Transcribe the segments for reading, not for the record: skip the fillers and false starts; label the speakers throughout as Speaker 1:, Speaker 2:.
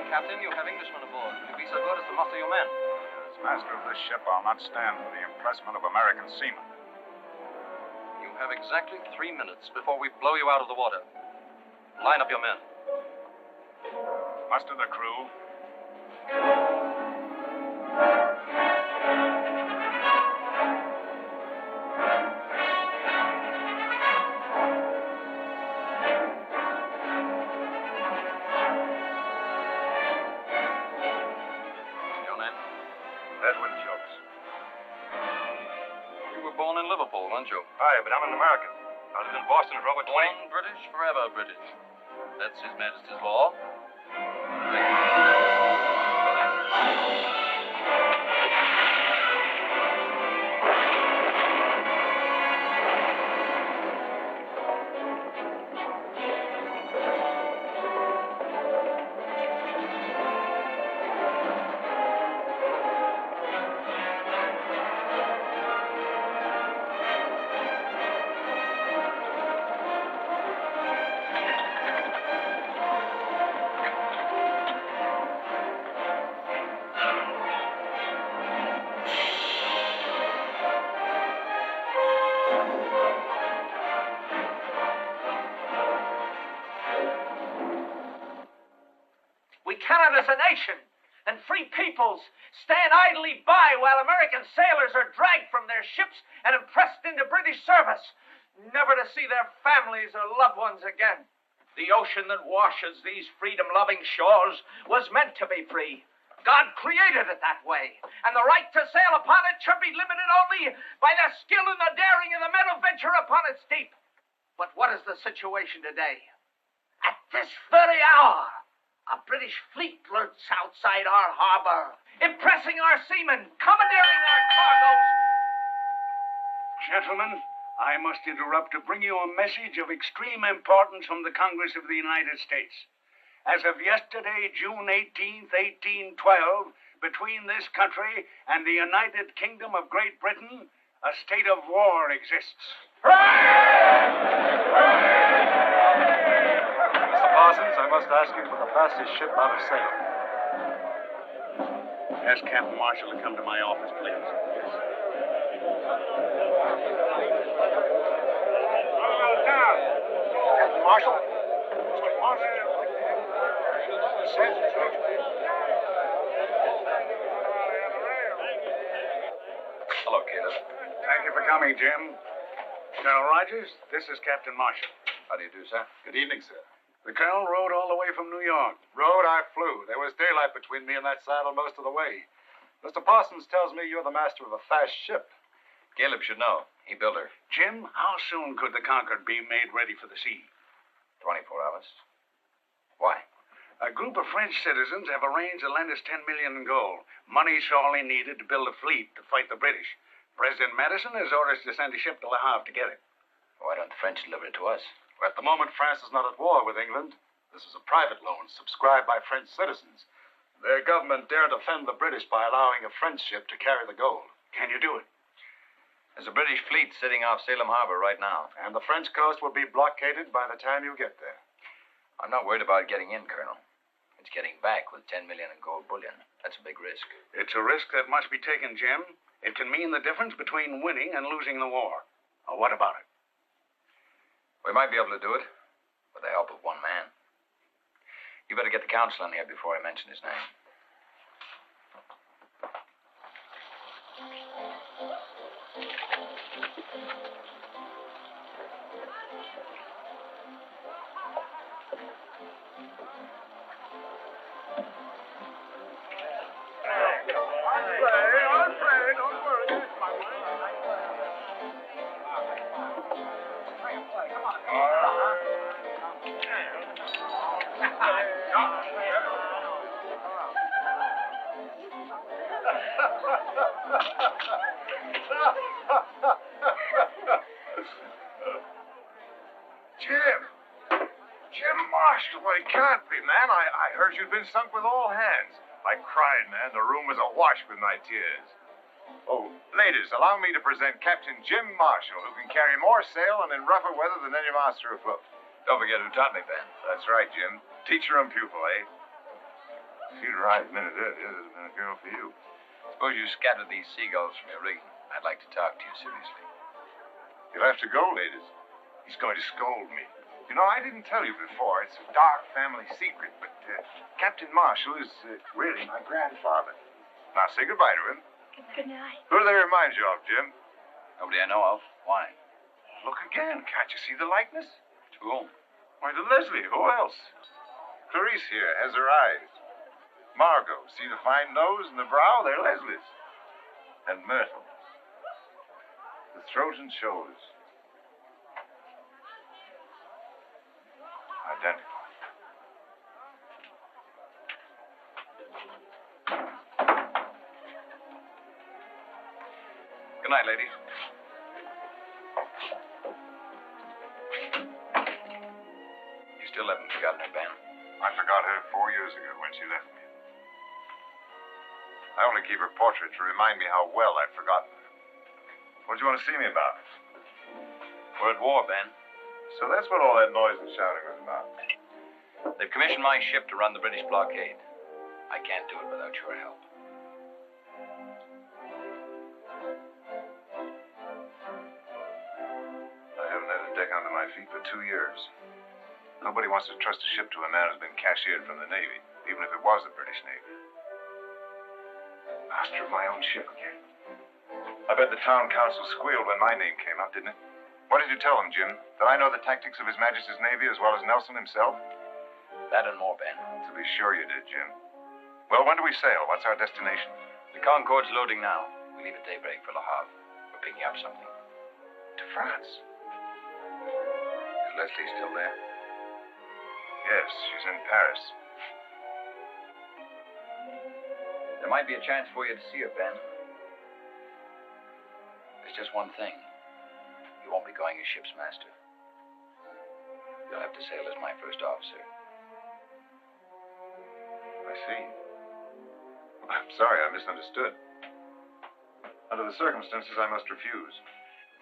Speaker 1: Captain. You have Englishmen aboard. Will you be so good as to muster your men?
Speaker 2: As master of this ship, I'll not stand for the impressment of American seamen.
Speaker 1: You have exactly 3 minutes before we blow you out of the water. Line up your men.
Speaker 2: Muster the crew.
Speaker 1: Born in Liverpool, weren't you?
Speaker 2: Aye, but I'm an American. I lived in Boston for over 20...
Speaker 1: Born British, forever British. That's His Majesty's law.
Speaker 3: As a nation and free peoples stand idly by while American sailors are dragged from their ships and impressed into British service, never to see their families or loved ones again. The ocean that washes these freedom-loving shores was meant to be free. God created it that way, and the right to sail upon it should be limited only by the skill and the daring of the men who venture upon its deep. But what is the situation today? At this very hour, a British fleet lurks outside our harbor, impressing our seamen, commandeering our cargoes.
Speaker 4: Gentlemen, I must interrupt to bring you a message of extreme importance from the Congress of the United States. As of yesterday, June 18th, 1812, between this country and the United Kingdom of Great Britain, a state of war exists.
Speaker 2: Mr. Parsons, I must ask you for the fastest ship out of sail.
Speaker 4: Ask Captain Marshall to come to my office, please. Yes.
Speaker 2: Captain Marshall?
Speaker 1: Hello, Caleb.
Speaker 4: Thank you for coming, Jim. Colonel Rogers, this is Captain Marshall.
Speaker 1: How do you do, sir?
Speaker 2: Good evening, sir.
Speaker 4: The colonel rode all the way from New York.
Speaker 2: Rode, I flew. There was daylight between me and that saddle most of the way. Mr. Parsons tells me you're the master of a fast ship.
Speaker 1: Caleb should know. He built her.
Speaker 4: Jim, how soon could the Concord be made ready for the sea?
Speaker 1: 24 hours. Why?
Speaker 4: A group of French citizens have arranged to lend us $10 million in gold. Money sorely needed to build a fleet to fight the British. President Madison has orders to send a ship to Le Havre to get it.
Speaker 1: Why don't the French deliver it to us?
Speaker 2: At the moment, France is not at war with England. This is a private loan subscribed by French citizens. Their government daren't offend the British by allowing a French ship to carry the gold.
Speaker 4: Can you do it?
Speaker 1: There's a British fleet sitting off Salem Harbor right now.
Speaker 2: And the French coast will be blockaded by the time you get there.
Speaker 1: I'm not worried about getting in, Colonel. It's getting back with $10 million in gold bullion. That's a big risk.
Speaker 4: It's a risk that must be taken, Jim. It can mean the difference between winning and losing the war. What about it?
Speaker 1: We might be able to do it with the help of one man. You better get the counsel in here before I mention his name.
Speaker 2: Jim Marshall, well, it can't be, man. I heard you'd been sunk with all hands. I cried, man. The room was awash with my tears. Oh, ladies, allow me to present Captain Jim Marshall, who can carry more sail and in rougher weather than any master afloat.
Speaker 1: Don't forget who taught me, Ben.
Speaker 2: That's right, Jim. Teacher and pupil, eh? If you'd arrived a minute earlier, there'd have been a girl for you.
Speaker 1: Suppose you scattered these seagulls from your rigging. I'd like to talk to you seriously.
Speaker 2: You'll have to go, ladies. He's going to scold me. You know, I didn't tell you before. It's a dark family secret, but Captain Marshall is really my grandfather. Now, say goodbye to him.
Speaker 5: Good night.
Speaker 2: Who do they remind you of, Jim?
Speaker 1: Nobody I know of. Why?
Speaker 2: Look again. Can't you see the likeness?
Speaker 1: To whom?
Speaker 2: Why, to Leslie. Who else? Clarice here has her eyes. Margot, see the fine nose and the brow? They're Leslie's. And Myrtle. The throat and shoulders. Identical.
Speaker 1: Good night, ladies. You still haven't forgotten her, Ben.
Speaker 2: I forgot her 4 years ago when she left me. I only keep her portrait to remind me how well I've forgotten her. What do you want to see me about?
Speaker 1: We're at war, Ben.
Speaker 2: So that's what all that noise and shouting was about.
Speaker 1: They've commissioned my ship to run the British blockade. I can't do it without your help.
Speaker 2: I haven't had a deck under my feet for 2 years. Nobody wants to trust a ship to a man who's been cashiered from the Navy, even if it was the British Navy. Master of my own ship again. I bet the town council squealed when my name came up, didn't it? What did you tell them, Jim? That I know the tactics of His Majesty's Navy as well as Nelson himself?
Speaker 1: That and more, Ben.
Speaker 2: To be sure you did, Jim. Well, when do we sail? What's our destination?
Speaker 1: The Concorde's loading now. We leave at daybreak for Le Havre. We're picking up something.
Speaker 2: To France.
Speaker 1: Is Leslie still there?
Speaker 2: Yes, she's in Paris.
Speaker 1: There might be a chance for you to see her, Ben. There's just one thing. You won't be going as ship's master. You'll have to sail as my first officer.
Speaker 2: I see. I'm sorry, I misunderstood. Under the circumstances, I must refuse.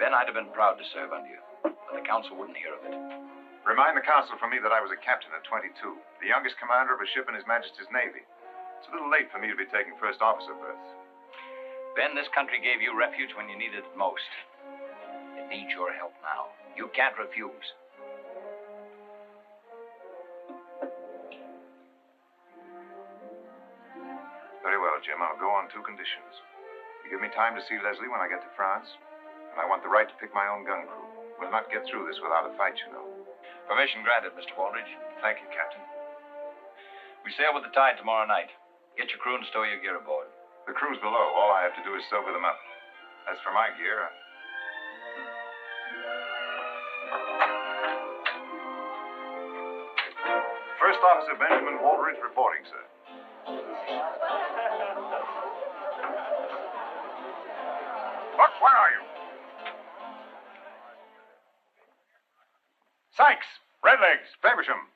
Speaker 1: Ben, I'd have been proud to serve under you, but the council wouldn't hear of it.
Speaker 2: Remind the council for me that I was a captain at 22, the youngest commander of a ship in His Majesty's Navy. It's a little late for me to be taking first officer berths.
Speaker 1: Ben, this country gave you refuge when you needed it most. It needs your help now. You can't refuse.
Speaker 2: Very well, Jim. I'll go on 2 conditions. You give me time to see Leslie when I get to France, and I want the right to pick my own gun crew. We'll not get through this without a fight, you know.
Speaker 1: Permission granted, Mr. Waldridge.
Speaker 2: Thank you, Captain.
Speaker 1: We sail with the tide tomorrow night. Get your crew and stow your gear aboard.
Speaker 2: The crew's below. All I have to do is sober them up. As for my gear, First Officer Benjamin Waldridge reporting, sir. Buck, where are you? Sykes, Redlegs, Faversham.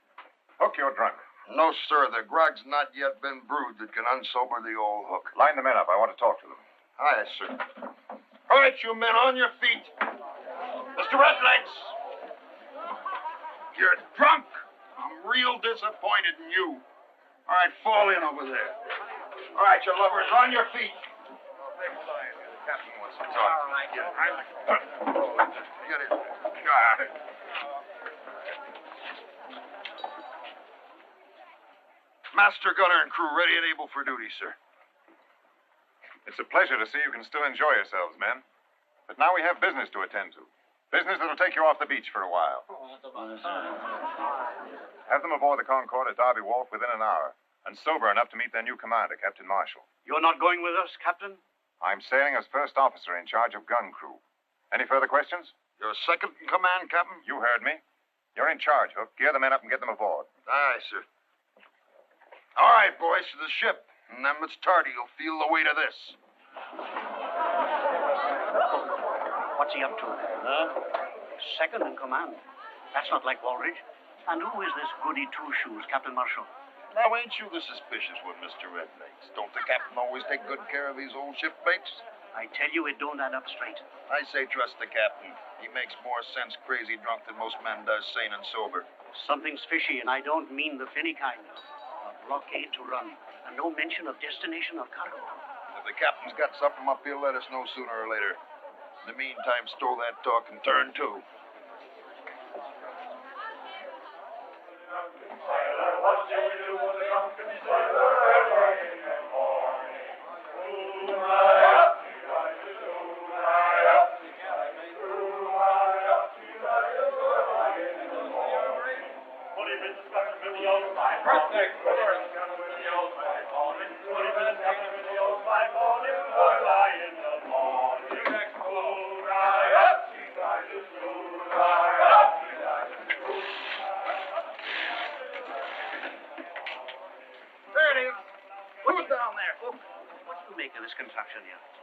Speaker 2: Hook, you're drunk.
Speaker 6: No, sir. The grog's not yet been brewed that can unsober the old hook.
Speaker 2: Line the men up. I want to talk to them.
Speaker 6: Aye, sir. All right, you men, on your feet. Mr. Redlegs. You're drunk. I'm real disappointed in you. All right, fall in over there. All right, you lovers, on your feet.
Speaker 2: The captain wants to talk.
Speaker 3: All right.
Speaker 6: Get in. Master gunner and crew ready and able for duty, sir.
Speaker 2: It's a pleasure to see you can still enjoy yourselves, men. But now we have business to attend to. Business that'll take you off the beach for a while. Have them aboard the Concorde at Derby Wharf within an hour, and sober enough to meet their new commander, Captain Marshall.
Speaker 4: You're not going with us, Captain?
Speaker 2: I'm sailing as first officer in charge of gun crew. Any further questions?
Speaker 6: You're second in command, Captain?
Speaker 2: You heard me. You're in charge, Hook. Gear the men up and get them aboard.
Speaker 6: Aye, sir. All right, boys, to the ship. And then it's tardy. You'll feel the weight of this.
Speaker 4: What's he up to? Second in command. That's not like Waldridge. And who is this goody two-shoes, Captain Marshall?
Speaker 6: Now, ain't you the suspicious one, Mr. Redlegs? Don't the captain always take good care of his old shipmates?
Speaker 4: I tell you, it don't add up straight.
Speaker 6: I say trust the captain. He makes more sense crazy drunk than most men does sane and sober.
Speaker 4: Something's fishy, and I don't mean the finny kind.
Speaker 6: A
Speaker 4: blockade to run, and no mention of destination or cargo.
Speaker 6: If the captain's got something up, he'll let us know sooner or later. In the meantime, stow that talk and turn to.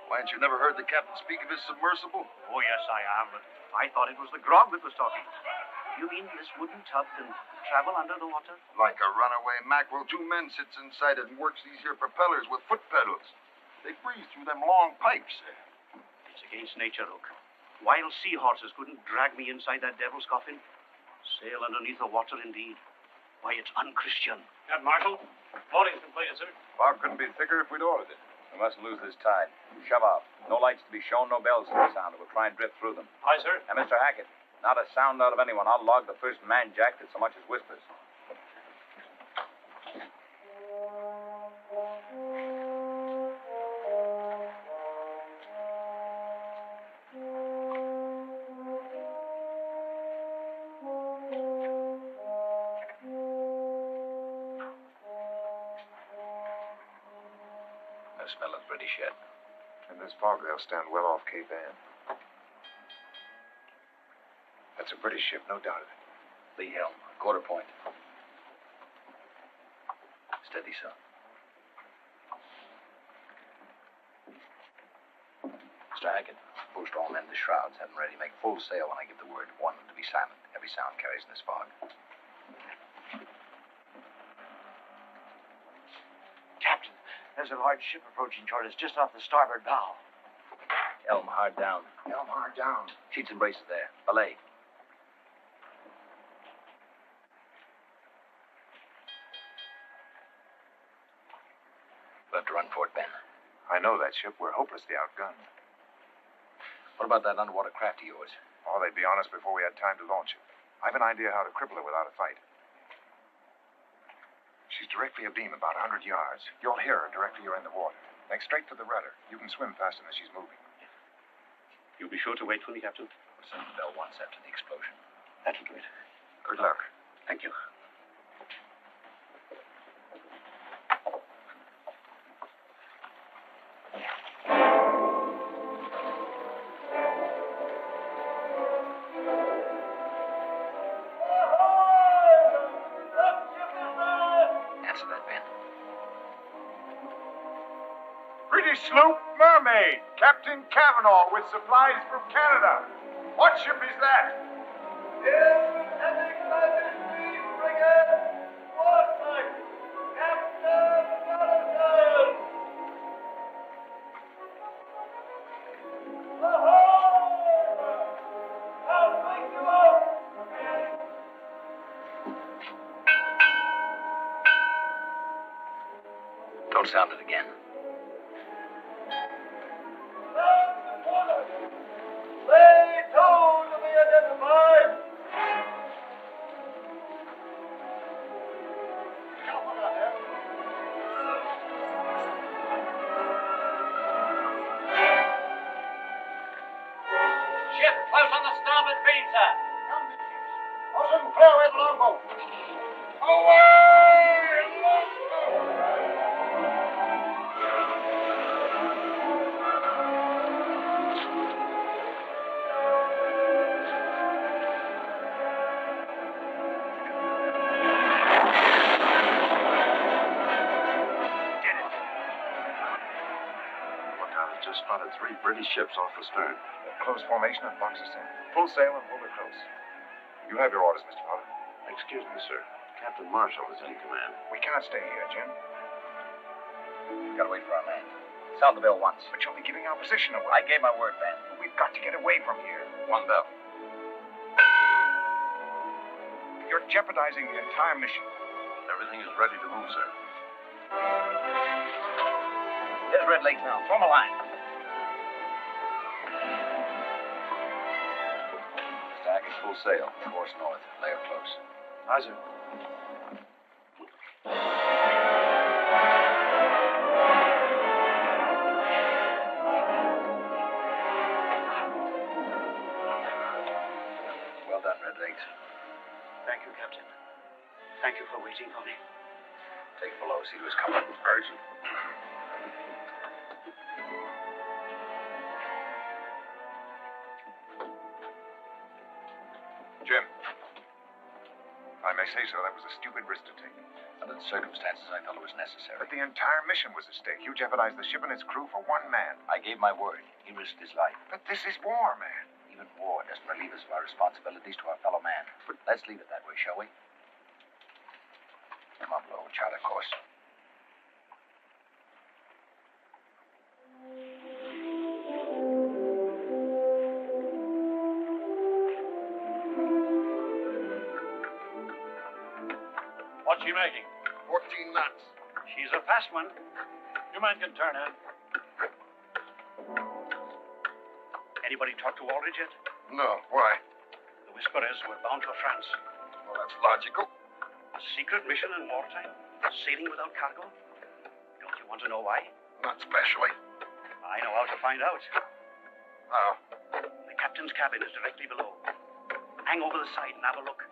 Speaker 6: Why, ain't you never heard the captain speak of his submersible?
Speaker 4: Oh, yes, I have. But I thought it was the grog that was talking. You mean this wooden tub can travel under the water?
Speaker 6: Like a runaway mackerel, 2 men sits inside it and works these here propellers with foot pedals. They breathe through them long pipes.
Speaker 4: It's against nature, Hook. Wild seahorses couldn't drag me inside that devil's coffin. Sail underneath the water, indeed. Why, it's unchristian.
Speaker 3: Marshal, boarding's completed, sir.
Speaker 2: Fog couldn't be thicker if we'd ordered it.
Speaker 1: We mustn't lose this tide. Shove off. No lights to be shown, no bells to be sounded. We'll try and drift through them.
Speaker 3: Aye, sir.
Speaker 1: And Mr. Hackett, not a sound out of anyone. I'll log the first man jack that so much as whispers. No smell of British yet.
Speaker 2: In this fog, they'll stand well off Cape Ann. That's a British ship, no doubt of it.
Speaker 1: Lee helm, quarter point. Steady, sir. Mr. Hackett, post all men to shrouds. Have them ready to make full sail when I give the word. Warn them to be silent. Every sound carries in this fog.
Speaker 3: Captain, there's a large ship approaching toward us just off the starboard bow.
Speaker 1: Helm hard down.
Speaker 6: Helm hard down.
Speaker 1: Sheets and braces there. Belay. We'll have to run for it, Ben.
Speaker 2: I know that ship. We're hopelessly outgunned.
Speaker 1: What about that underwater craft of yours?
Speaker 2: Oh, they'd be on us before we had time to launch it. I've an idea how to cripple her without a fight. She's directly abeam, about 100 yards. You'll hear her directly you're in the water. Make straight for the rudder. You can swim faster than she's moving.
Speaker 4: You'll be sure to wait for me, Captain?
Speaker 1: We'll send the bell once after the explosion.
Speaker 4: That'll do it.
Speaker 2: Good luck.
Speaker 4: Thank you.
Speaker 1: Answer that, Ben.
Speaker 2: British sloop Mermaid. Captain Cavanaugh with supplies from Canada. What ship is that?
Speaker 1: Don't sound it again.
Speaker 3: Ship close on the starboard beam, sir.
Speaker 6: Awesome, clear away the longboat. Away, longboat!
Speaker 2: Just spotted 3 British ships off the stern. Close formation and box us in. Full sail and hold her close. You have your orders, Mr. Potter.
Speaker 6: Excuse me, sir. Captain Marshall is in command.
Speaker 2: We cannot stay here, Jim.
Speaker 1: Gotta wait for our man. Sound the bell once.
Speaker 2: But you'll be giving our position away.
Speaker 1: I gave my word, Ben.
Speaker 2: We've got to get away from here.
Speaker 1: One bell.
Speaker 2: You're jeopardizing the entire mission.
Speaker 6: Everything is ready to move, sir.
Speaker 1: Here's Red Lake now. Form a line. Stack is full sail. Course north. Lay her close.
Speaker 4: Aye, sir.
Speaker 1: Well done, Red Lakes.
Speaker 4: Thank you, Captain. Thank you for waiting for me.
Speaker 1: Take it below. See who's coming.
Speaker 6: Urgent.
Speaker 2: Jim, if I may say so, that was a stupid risk to take.
Speaker 1: Under the circumstances, I felt it was necessary.
Speaker 2: But the entire mission was at stake. You jeopardized the ship and its crew for one man.
Speaker 1: I gave my word. He risked his life.
Speaker 2: But this is war, man.
Speaker 1: Even war doesn't relieve us of our responsibilities to our fellow man. But let's leave it that way, shall we? Come on, below. Chart a course.
Speaker 4: What's she making?
Speaker 6: 14 knots.
Speaker 4: She's a fast one.
Speaker 3: Your man can turn in.
Speaker 4: Anybody talk to Waldridge yet?
Speaker 6: No, why?
Speaker 4: The whisper is we're bound for France.
Speaker 6: Well, that's logical.
Speaker 4: A secret mission in wartime? Sailing without cargo? Don't you want to know why?
Speaker 6: Not specially.
Speaker 4: I know how to find out.
Speaker 6: How?
Speaker 4: The captain's cabin is directly below. Hang over the side and have a look.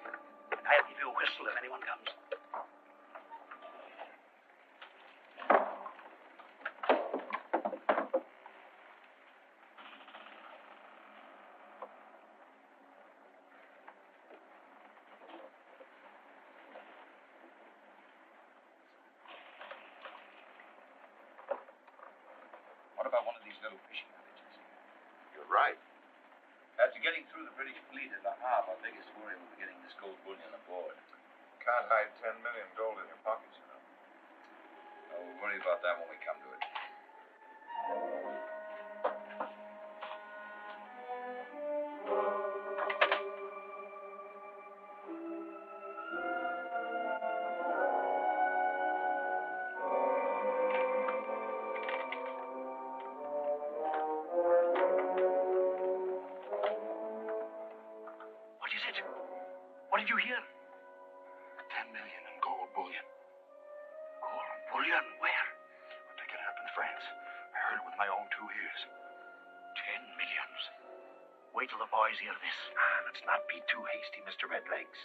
Speaker 4: And I'll give you a whistle if anyone comes.
Speaker 1: What about one of these little fishing villages?
Speaker 2: You're right.
Speaker 1: After getting through the British fleet at Le Havre, our biggest worry will be getting this gold bullion aboard.
Speaker 2: Can't hide 10 million gold in your pockets, you know.
Speaker 1: We'll worry about that when we come to it.
Speaker 4: What is it? What did you hear?
Speaker 6: 10 million in gold bullion.
Speaker 4: Gold bullion? Where?
Speaker 6: We're picking it up in France. I heard it with my own 2 ears.
Speaker 4: 10 millions. Wait till the boys hear this.
Speaker 6: Let's not be too hasty, Mr. Redlegs.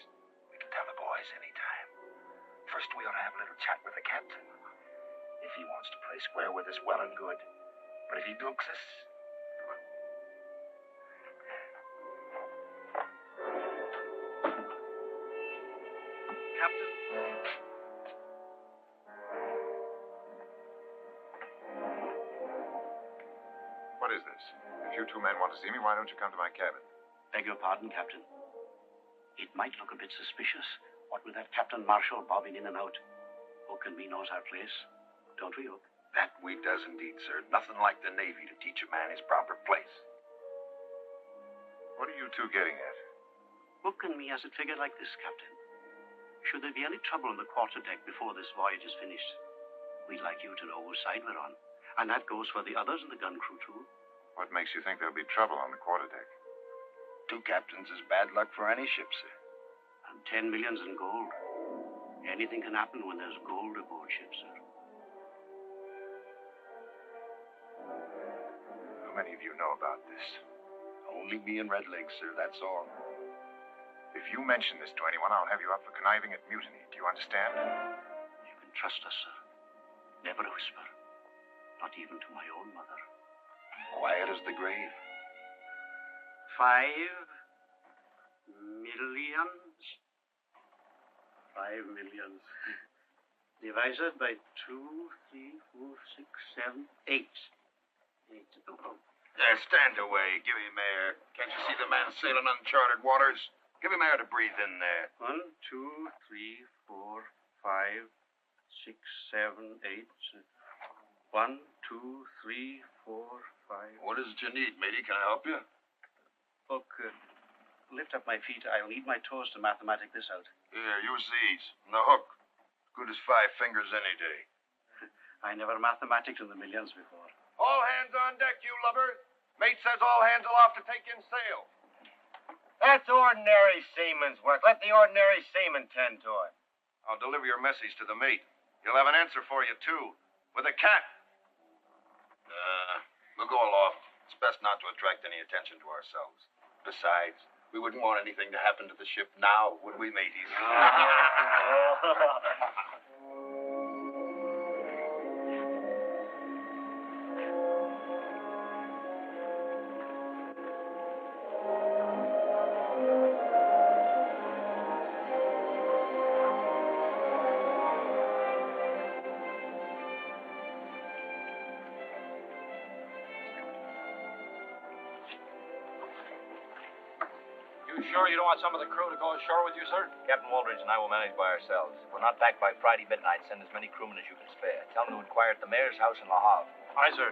Speaker 6: We can tell the boys any time. First, we ought to have a little chat with the captain. If he wants to play square with us, well and good. But if he dukes us,
Speaker 4: Captain?
Speaker 2: What is this? If you 2 men want to see me, why don't you come to my cabin?
Speaker 4: Beg your pardon, Captain. It might look a bit suspicious, what with that Captain Marshall bobbing in and out. Hook and me knows our place. Don't we, Hook?
Speaker 6: that we does indeed, sir. Nothing like the Navy to teach a man his proper place.
Speaker 2: What are you 2 getting at?
Speaker 4: Hook and me has it figured like this, Captain. Should there be any trouble on the quarterdeck before this voyage is finished, we'd like you to know whose side we're on. And that goes for the others in the gun crew, too.
Speaker 2: What makes you think there'll be trouble on the quarterdeck?
Speaker 6: 2 captains is bad luck for any ship, sir.
Speaker 4: And 10 millions in gold. Anything can happen when there's gold aboard ship, sir.
Speaker 2: How many of you know about this?
Speaker 6: Only me and Redlegs, sir, that's all.
Speaker 2: If you mention this to anyone, I'll have you up for conniving at mutiny. Do you understand?
Speaker 4: You can trust us, sir. Never a whisper. Not even to my own mother.
Speaker 6: Quiet as the grave.
Speaker 4: 5 millions. 5 millions. Divided by 2, 3, 4, 6, 7, 8. 8. Oh.
Speaker 6: Stand away. Give him air. Can't you see the man sailing uncharted waters? Give him air to breathe in there.
Speaker 4: 1, 2, 3, 4, 5, 6, 7, 8. 1, 2, 3, 4, 5.
Speaker 6: What is it you need, matey? Can I help you?
Speaker 4: Hook, lift up my feet. I'll need my toes to mathematic this out.
Speaker 6: Here, use these. And the hook. Good as 5 fingers any day.
Speaker 4: I never mathematics in the millions before.
Speaker 2: All hands on deck, you lubbers. Mate says all hands will off to take in sail.
Speaker 5: That's ordinary seaman's work. Let the ordinary seaman tend to it.
Speaker 2: I'll deliver your message to the mate. He'll have an answer for you, too. With a cat.
Speaker 1: We'll go aloft. It's best not to attract any attention to ourselves. Besides, we wouldn't want anything to happen to the ship now, would we, mateys?
Speaker 7: Sure you don't want some of the crew to go ashore with you, sir?
Speaker 1: Captain Waldridge and I will manage by ourselves. If we're not back by Friday midnight, send as many crewmen as you can spare. Tell them to inquire at the mayor's house in La Havre.
Speaker 7: Aye, sir.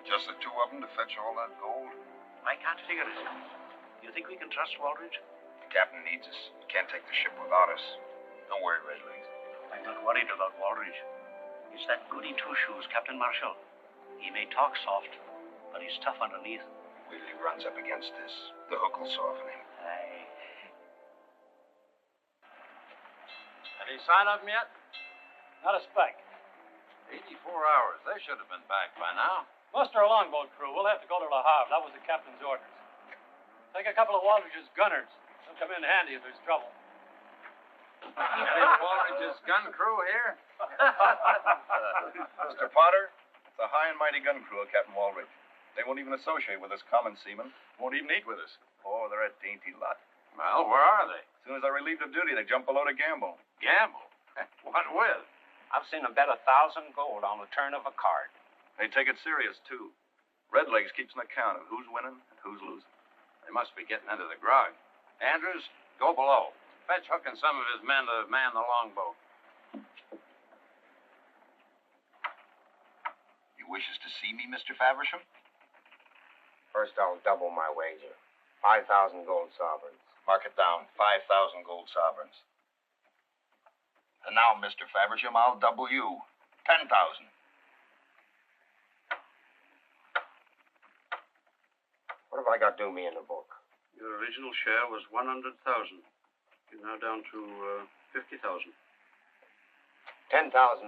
Speaker 1: Just the two of them to fetch all that gold?
Speaker 4: I can't figure it. You think we can trust Waldridge?
Speaker 1: The captain needs us. He can't take the ship without us. Don't worry, Redlegs.
Speaker 4: I'm not worried about Waldridge. It's that goody two-shoes, Captain Marshall. He may talk soft, but he's tough underneath.
Speaker 1: Wait till he runs up against this. The hook will soften him.
Speaker 4: Aye.
Speaker 7: Any sign of him yet?
Speaker 3: Not a speck.
Speaker 7: 84 hours. They should have been back by now.
Speaker 3: Muster a longboat crew. We'll have to go to La Havre. That was the captain's orders. Take a couple of Waldridge's gunners. They'll come in handy if there's trouble.
Speaker 7: Waldridge's gun crew here?
Speaker 1: Mr. Potter, it's a high and mighty gun crew of Captain Waldridge. They won't even associate with us common seamen. Won't even eat with us. Oh, they're a dainty lot.
Speaker 7: Well, where are they?
Speaker 1: As soon as they're relieved of duty, they jump below to gamble.
Speaker 7: Gamble? What with?
Speaker 8: I've seen them bet 1,000 gold on the turn of a card.
Speaker 1: They take it serious, too. Redlegs keeps an account of who's winning and who's losing.
Speaker 7: They must be getting into the grog. Andrews, go below. Fetch Hook and some of his men to man the longboat.
Speaker 1: You wishes to see me, Mr. Faversham?
Speaker 5: First, I'll double my wager. 5,000 gold sovereigns.
Speaker 1: Mark it down. 5,000 gold sovereigns. And now, Mr. Faversham, I'll double you. 10,000.
Speaker 5: What have I got due me in the book?
Speaker 4: Your original share was 100,000. You're now down to 50,000.
Speaker 5: 10,000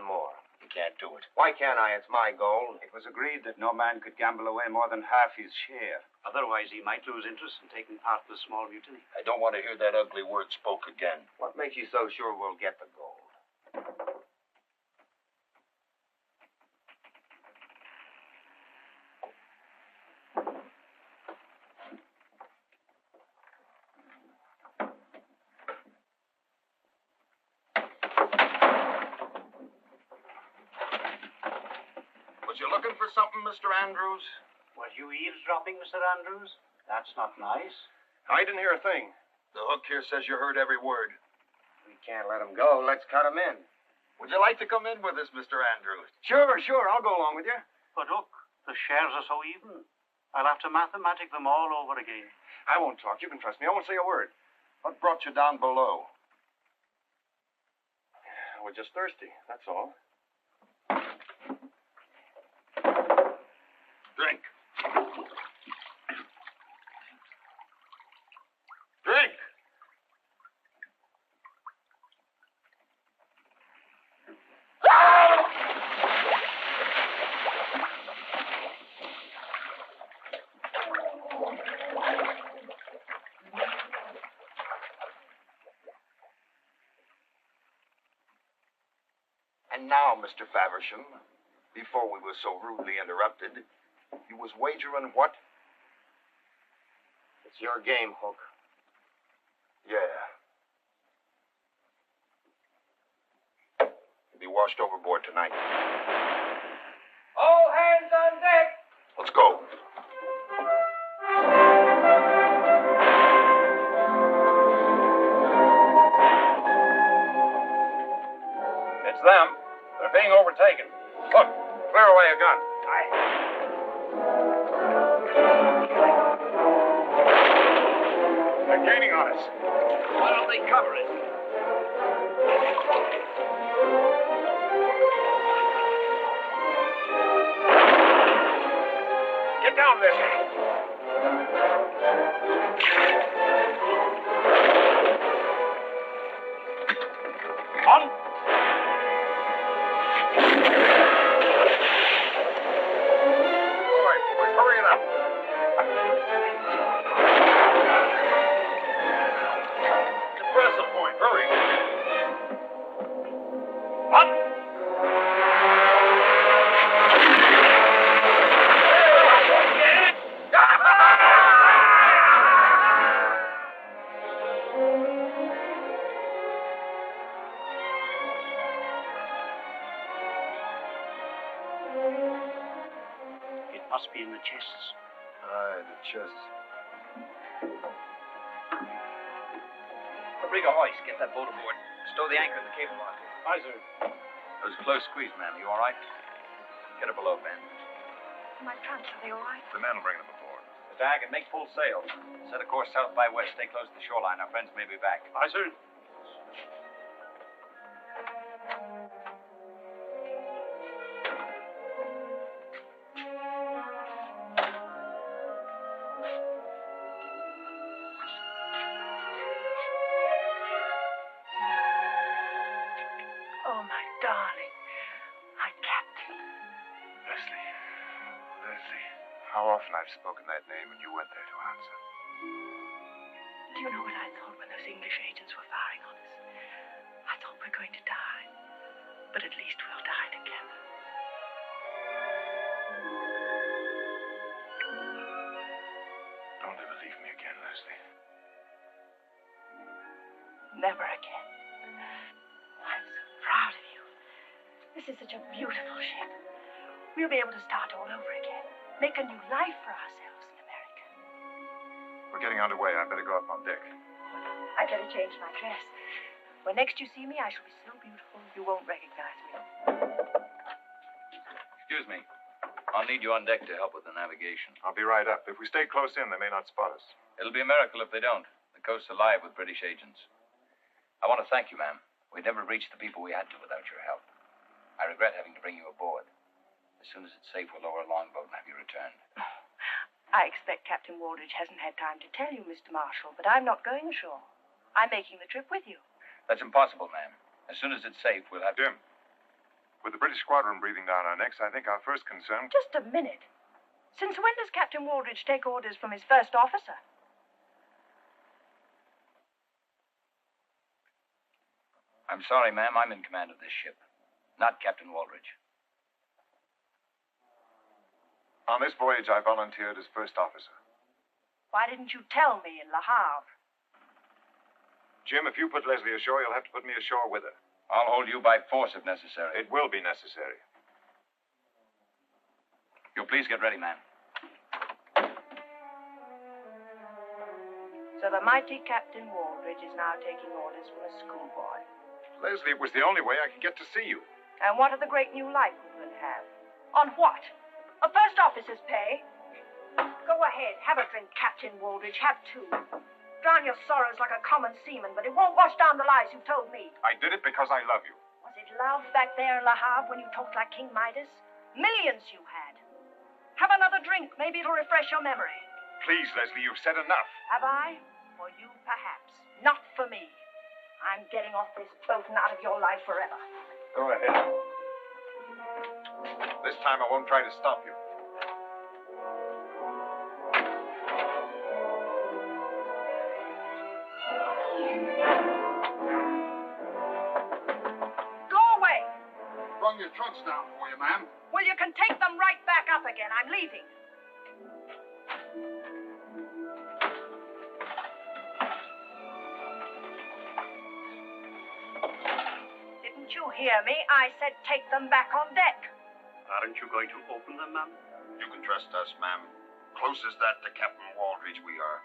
Speaker 5: more.
Speaker 1: You can't do it.
Speaker 5: Why can't I? It's my gold.
Speaker 9: It was agreed that no man could gamble away more than half his share.
Speaker 4: Otherwise, he might lose interest in taking part in the small mutiny.
Speaker 1: I don't want to hear that ugly word spoke again.
Speaker 5: What makes you so sure we'll get the gold?
Speaker 1: Was you looking for something, Mr. Andrews?
Speaker 4: Was you eavesdropping, Mr. Andrews? That's not nice.
Speaker 2: I didn't hear a thing.
Speaker 1: The hook here says you heard every word.
Speaker 5: We can't let him go. Let's cut him in.
Speaker 1: Would you like to come in with us, Mr. Andrews?
Speaker 9: Sure. I'll go along with you.
Speaker 4: But look, the shares are so even. I'll have to mathematic them all over again.
Speaker 2: I won't talk. You can trust me. I won't say a word.
Speaker 1: What brought you down below?
Speaker 2: We're just thirsty, that's all.
Speaker 1: Drink. Drink! And now, Mr. Faversham, before we were so rudely interrupted, you was wagering what?
Speaker 5: It's your game, Hook.
Speaker 1: Yeah. You'll be washed overboard tonight.
Speaker 3: All hands on deck.
Speaker 1: Let's go.
Speaker 7: It's them. They're being overtaken. Look, clear away a gun.
Speaker 2: gaining on us.
Speaker 3: Why don't they cover it?
Speaker 2: Get down, Leslie.
Speaker 3: On!
Speaker 2: All right, boys, hurry it up. Press the point, hurry.
Speaker 3: On!
Speaker 4: It must be in the chests.
Speaker 2: Aye, the chests.
Speaker 1: Rig a hoist. Get that boat aboard. Stow the anchor in the cable lock.
Speaker 4: Aye, sir.
Speaker 1: That was a close squeeze, ma'am. You all right? Get her below, Ben.
Speaker 10: My trunks, are they all right?
Speaker 2: The men will bring them aboard.
Speaker 1: Dag, and make full sail. Set a course south by west. Stay close to the shoreline. Our friends may be back.
Speaker 4: Aye, sir.
Speaker 10: Oh, my darling. My captain.
Speaker 2: Leslie. Leslie. How often I've spoken that name and you went there to answer.
Speaker 10: Do you know what I thought when those English agents were firing on us? I thought we're going to die. But at least we'll die together.
Speaker 2: Don't ever leave me again, Leslie.
Speaker 10: Never again. I'm so proud of you. This is such a beautiful ship. We'll be able to start all over again. Make a new life for ourselves in America.
Speaker 2: We're getting underway. I better go up on deck.
Speaker 10: I better change my dress. When next you see me, I shall be so beautiful you won't recognize me.
Speaker 1: Excuse me. I'll need you on deck to help with the navigation.
Speaker 2: I'll be right up. If we stay close in, they may not spot us.
Speaker 1: It'll be a miracle if they don't. The coast's alive with British agents. I want to thank you, ma'am. We'd never reached the people we had to without your help. I regret having to bring you aboard. As soon as it's safe, we'll lower a longboat and have you returned.
Speaker 10: I expect Captain Waldridge hasn't had time to tell you, Mr. Marshall, but I'm not going ashore. I'm making the trip with you.
Speaker 1: That's impossible, ma'am. As soon as it's safe, we'll have...
Speaker 2: Jim, with the British squadron breathing down our necks, I think our first concern...
Speaker 10: Just a minute. Since when does Captain Waldridge take orders from his first officer?
Speaker 1: I'm sorry, ma'am. I'm in command of this ship, not Captain Waldridge.
Speaker 2: On this voyage, I volunteered as first officer.
Speaker 10: Why didn't you tell me in Le Havre?
Speaker 2: Jim, if you put Leslie ashore, you'll have to put me ashore with her.
Speaker 1: I'll hold you by force if necessary.
Speaker 2: It will be necessary.
Speaker 1: You'll please get ready, ma'am.
Speaker 10: So the mighty Captain Waldridge is now taking orders from a schoolboy.
Speaker 2: Leslie, it was the only way I could get to see you.
Speaker 10: And what of the great new life we will have? On what? A first officer's pay? Go ahead, have a drink, Captain Waldridge. Have two. Drown your sorrows like a common seaman, but it won't wash down the lies you told me.
Speaker 2: I did it because I love you.
Speaker 10: Was it love back there in Le Havre when you talked like King Midas? Millions you had. Have another drink. Maybe it'll refresh your memory.
Speaker 2: Please, Leslie, you've said enough.
Speaker 10: Have I? For you, perhaps. Not for me. I'm getting off this boat and out of your life forever.
Speaker 2: Go ahead. This time I won't try to stop you.
Speaker 10: Go away.
Speaker 2: Run your trunks down for you, ma'am.
Speaker 10: Well, you can take them right back up again. I'm leaving. Didn't you hear me? I said take them back on deck.
Speaker 4: Aren't you going to open them, ma'am?
Speaker 6: You can trust us, ma'am. Close as that to Captain Waldridge we are.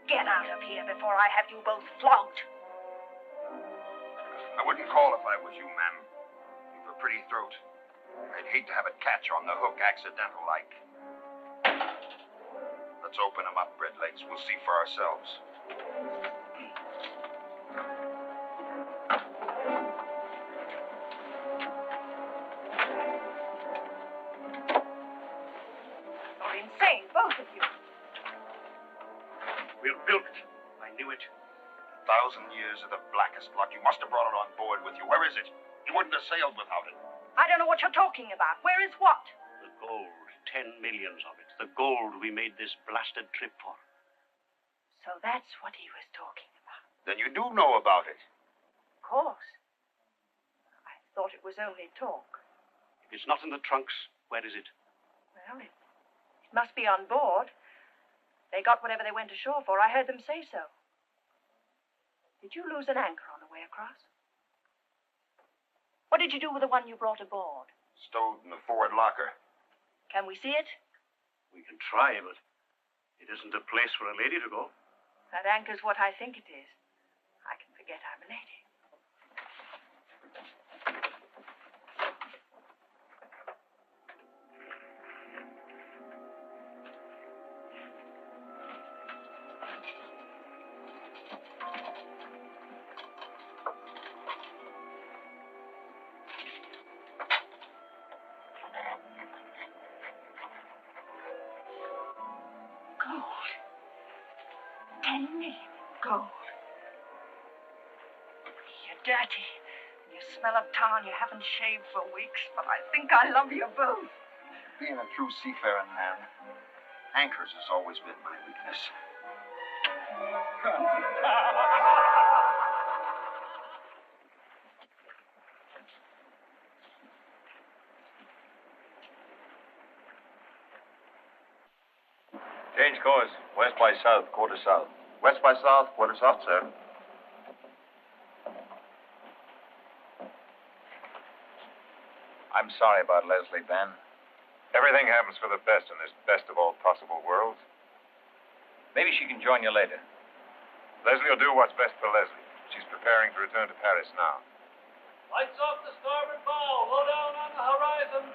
Speaker 10: Get out of here before I have you both flogged.
Speaker 6: I wouldn't call if I was you, ma'am. You've a pretty throat. I'd hate to have it catch on the hook accidental like. Let's open them up, Red Legs. We'll see for ourselves.
Speaker 10: You're insane, both of you.
Speaker 4: We're bilked. I knew it.
Speaker 6: 1,000 years of the blackest luck. You must have brought it on board with you. Where is it? You wouldn't have sailed without it.
Speaker 10: I don't know what you're talking about. Where is what?
Speaker 4: The gold. 10 millions of it. The gold we made this blasted trip for.
Speaker 10: So that's what he was talking about.
Speaker 6: Then you do know about it.
Speaker 10: Of course. I thought it was only talk.
Speaker 4: If it's not in the trunks, where is it?
Speaker 10: Well, it must be on board. They got whatever they went ashore for. I heard them say so. Did you lose an anchor on the way across? What did you do with the one you brought aboard?
Speaker 6: Stowed in the forward locker.
Speaker 10: Can we see it?
Speaker 4: We can try, but it isn't a place for a lady to go.
Speaker 10: That anchor's what I think it is. I can forget I'm a lady. Gold. 10 million gold. You're dirty. You smell of tar and you haven't shaved for weeks, but I think I love you both.
Speaker 6: Being a true seafaring man, anchors has always been my weakness.
Speaker 1: Change course. West by south, quarter south.
Speaker 6: West by south, quarter south, sir.
Speaker 1: I'm sorry about Leslie, Ben.
Speaker 2: Everything happens for the best in this best of all possible worlds.
Speaker 1: Maybe she can join you later.
Speaker 2: Leslie will do what's best for Leslie. She's preparing to return to Paris now.
Speaker 3: Lights off the starboard bow. Low down on the horizon.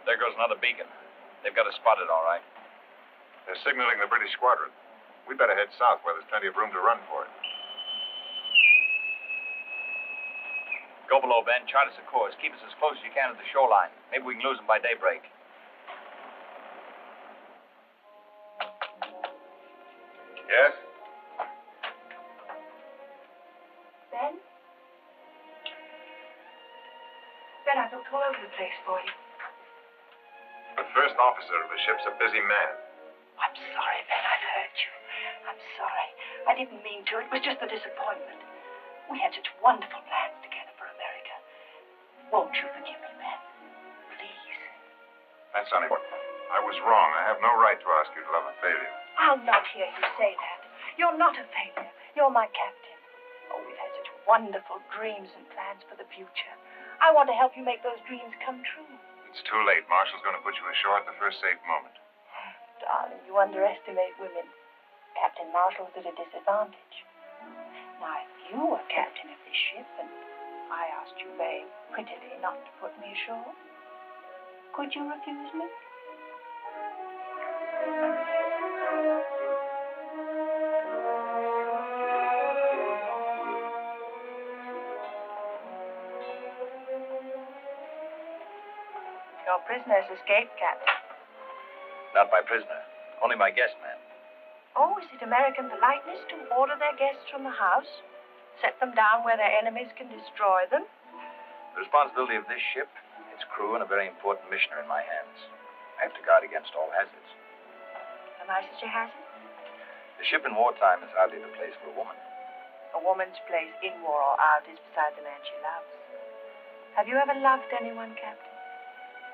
Speaker 1: There goes another beacon. They've got us spotted, all right.
Speaker 2: They're signaling the British squadron. We'd better head south where there's plenty of room to run for it.
Speaker 1: Go below, Ben. Chart us a course. Keep us as close as you can to the shoreline. Maybe we can lose them by daybreak.
Speaker 2: Yes?
Speaker 10: Ben? Ben, I've looked all over the place for you.
Speaker 2: The first officer of the ship's a busy man.
Speaker 10: I'm sorry, Ben. I've hurt you. I'm sorry. I didn't mean to. It was just the disappointment. We had such wonderful plans together for America. Won't you forgive me, Ben? Please.
Speaker 2: That's unimportant. I was wrong. I have no right to ask you to love a failure.
Speaker 10: I'll not hear you say that. You're not a failure. You're my captain. Oh, we've had such wonderful dreams and plans for the future. I want to help you make those dreams come true.
Speaker 2: It's too late. Marshall's going to put you ashore at the first safe moment.
Speaker 10: Darling, you underestimate women. Captain Marshall's at a disadvantage. Now, if you were captain of this ship and I asked you very prettily not to put me ashore, could you refuse me? Your prisoner's escaped, Captain.
Speaker 1: Not my prisoner. Only my guest man.
Speaker 10: Oh, is it American politeness to order their guests from the house? Set them down where their enemies can destroy them?
Speaker 1: The responsibility of this ship, its crew, and a very important mission are in my hands. I have to guard against all hazards.
Speaker 10: Am I such a hazard?
Speaker 1: The ship in wartime is hardly the place for a woman.
Speaker 10: A woman's place in war or out is beside the man she loves. Have you ever loved anyone, Captain?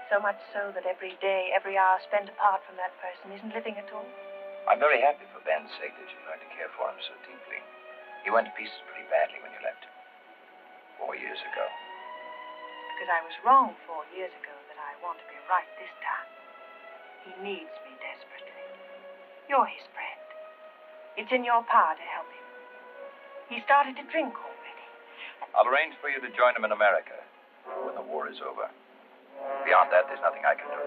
Speaker 10: So much so that every day, every hour spent apart from that person isn't living at all?
Speaker 1: I'm very happy for Ben's sake that you learned to care for him so deeply. He went to pieces pretty badly when you left him. 4 years ago.
Speaker 10: Because I was wrong 4 years ago that I want to be right this time. He needs me desperately. You're his friend. It's in your power to help him. He started to drink already.
Speaker 1: I'll arrange for you to join him in America when the war is over. Beyond that, there's nothing I can do.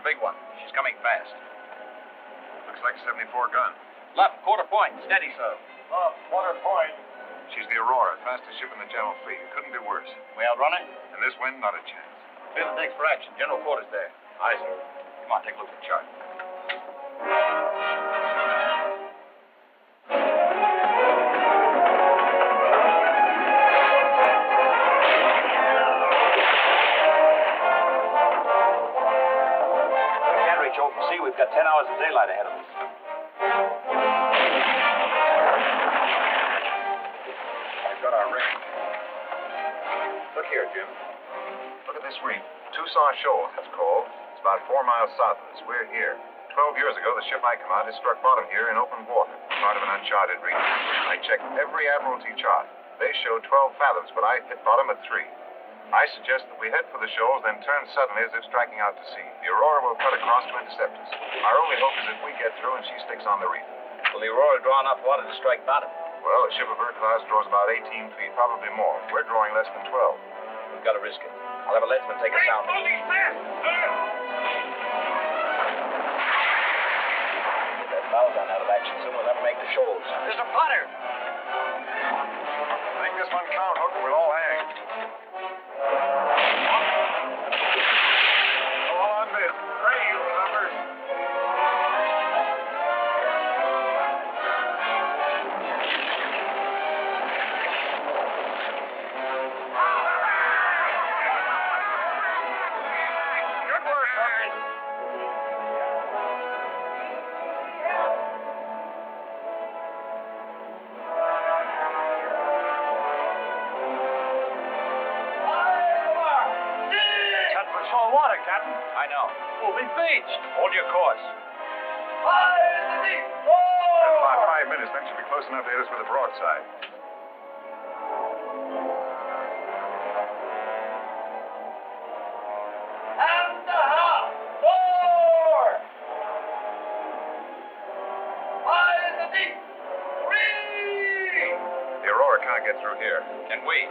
Speaker 1: big one. She's coming fast.
Speaker 2: Looks like 74 gun.
Speaker 1: Left, quarter point. Steady, sir.
Speaker 2: Quarter point. She's the Aurora, fastest ship in the General Fleet. It couldn't be worse.
Speaker 1: We outrun her?
Speaker 2: In this wind, not a chance.
Speaker 1: Feel it takes for action. General quarters there.
Speaker 2: Aye, sir.
Speaker 1: Come on, take a look at the chart. We can't reach open sea. We've got 10 hours of daylight ahead of us.
Speaker 2: We've got our range. Look here, Jim. Look at this reef. Tucson Shoals, it's called. It's about 4 miles south of us. We're here. 12 years ago, the ship I commanded struck bottom here in open water, part of an uncharted reef. I checked every Admiralty chart. They showed 12 fathoms, but I hit bottom at 3. I suggest that we head for the shoals, then turn suddenly as if striking out to sea. The Aurora will cut across to intercept us. Our only hope is if we get through and she sticks on the reef.
Speaker 1: Will the Aurora draw enough water to strike bottom?
Speaker 2: Well, a ship of her class draws about 18 feet, probably more. We're drawing less than 12.
Speaker 1: We've got to risk it. I'll have a leadsman take a sound. Get that bow gun out of action soon. We'll never make the shoals.
Speaker 3: There's a putter.
Speaker 2: Make this one count, Hook, or we'll all hang. Go on, Bill. Pray you, numbers. Good work, Hook.
Speaker 3: Water, Captain.
Speaker 1: I know.
Speaker 3: We'll be beached.
Speaker 1: Hold your course.
Speaker 2: In about 5 minutes, then she'll be close enough to hit us with a broadside.
Speaker 3: And the half. Four. High in the deep. Three.
Speaker 2: The Aurora can't get through here.
Speaker 1: Can we?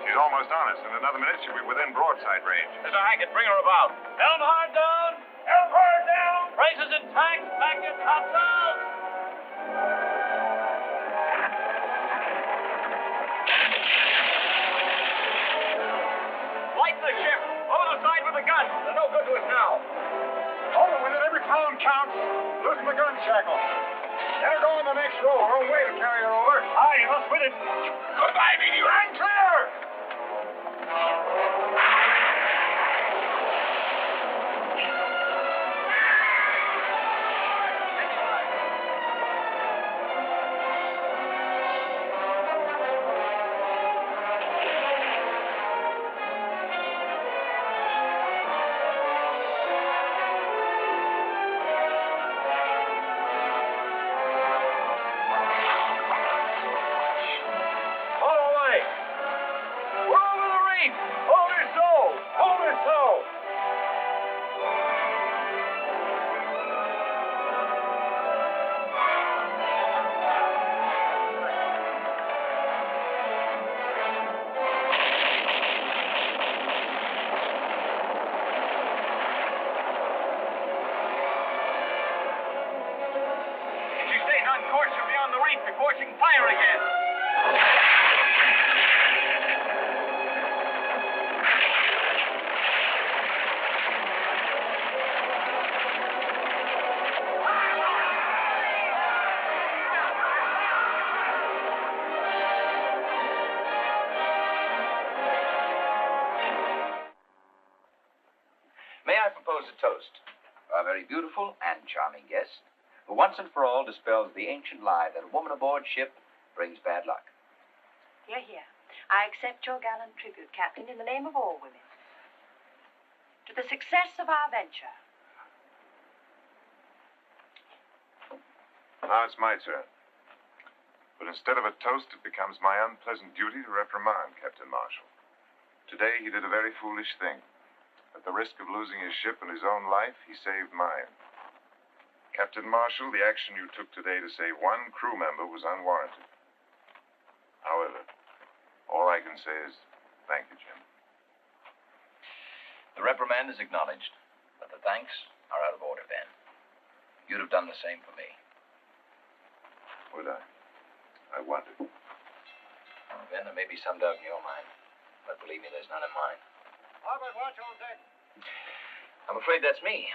Speaker 2: She's almost on us. In another minute, she'll be within broadside range.
Speaker 1: Mr. Hackett, bring her about.
Speaker 3: Helm hard down. Helm hard down. Braces intact. Back your topsails.
Speaker 1: Light the ship. Over the side with the gun. They're no good to us now.
Speaker 2: Hold it with it. Every pound counts. Loosen the gun shackle. Let her go on the next row. Her own way to carry her over.
Speaker 3: Aye, you must with it.
Speaker 2: Goodbye, meteor. Line clear!
Speaker 3: Before she can fire again.
Speaker 1: May I propose a toast? Our very beautiful and charming guest, who once and for all dispels the ancient lie that a woman aboard ship brings bad luck.
Speaker 10: Hear, hear. I accept your gallant tribute, Captain, in the name of all women. To the success of our venture.
Speaker 2: Now it's my turn. But instead of a toast, it becomes my unpleasant duty to reprimand Captain Marshall. Today, he did a very foolish thing. At the risk of losing his ship and his own life, he saved mine. Captain Marshall, the action you took today to save one crew member was unwarranted. However, all I can say is thank you, Jim.
Speaker 1: The reprimand is acknowledged, but the thanks are out of order, Ben. You'd have done the same for me.
Speaker 2: Would I? I wondered.
Speaker 1: Ben, there may be some doubt in your mind, but believe me, there's none in mine.
Speaker 5: Albert, watch on deck.
Speaker 1: I'm afraid that's me.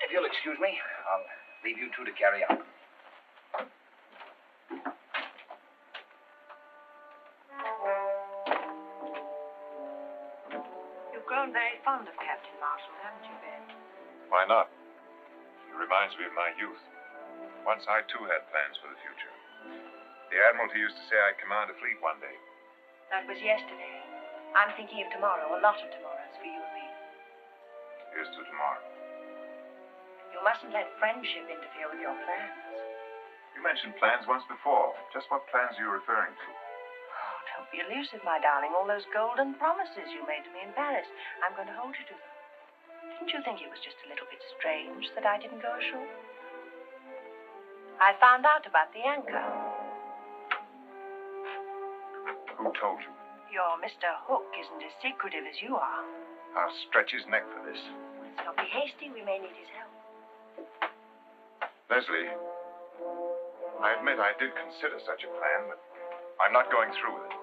Speaker 1: If you'll excuse me, I'll leave you two to carry on.
Speaker 10: You've grown very fond of Captain Marshall, haven't you, Ben?
Speaker 2: Why not? He reminds me of my youth. Once I, too, had plans for the future. The Admiralty used to say I'd command a fleet one day.
Speaker 10: That was yesterday. I'm thinking of tomorrow, a lot of tomorrows for you and me.
Speaker 2: Here's to tomorrow.
Speaker 10: You mustn't let friendship interfere with your plans.
Speaker 2: You mentioned plans once before. Just what plans are you referring to?
Speaker 10: Oh, don't be elusive, my darling. All those golden promises you made to me in Paris. I'm going to hold you to them. Didn't you think it was just a little bit strange that I didn't go ashore? I found out about the anchor.
Speaker 2: Who told you?
Speaker 10: Your Mr. Hook isn't as secretive as you are.
Speaker 2: I'll stretch his neck for this.
Speaker 10: Let's not be hasty. We may need his help.
Speaker 2: Leslie, I admit I did consider such a plan, but I'm not going through with it.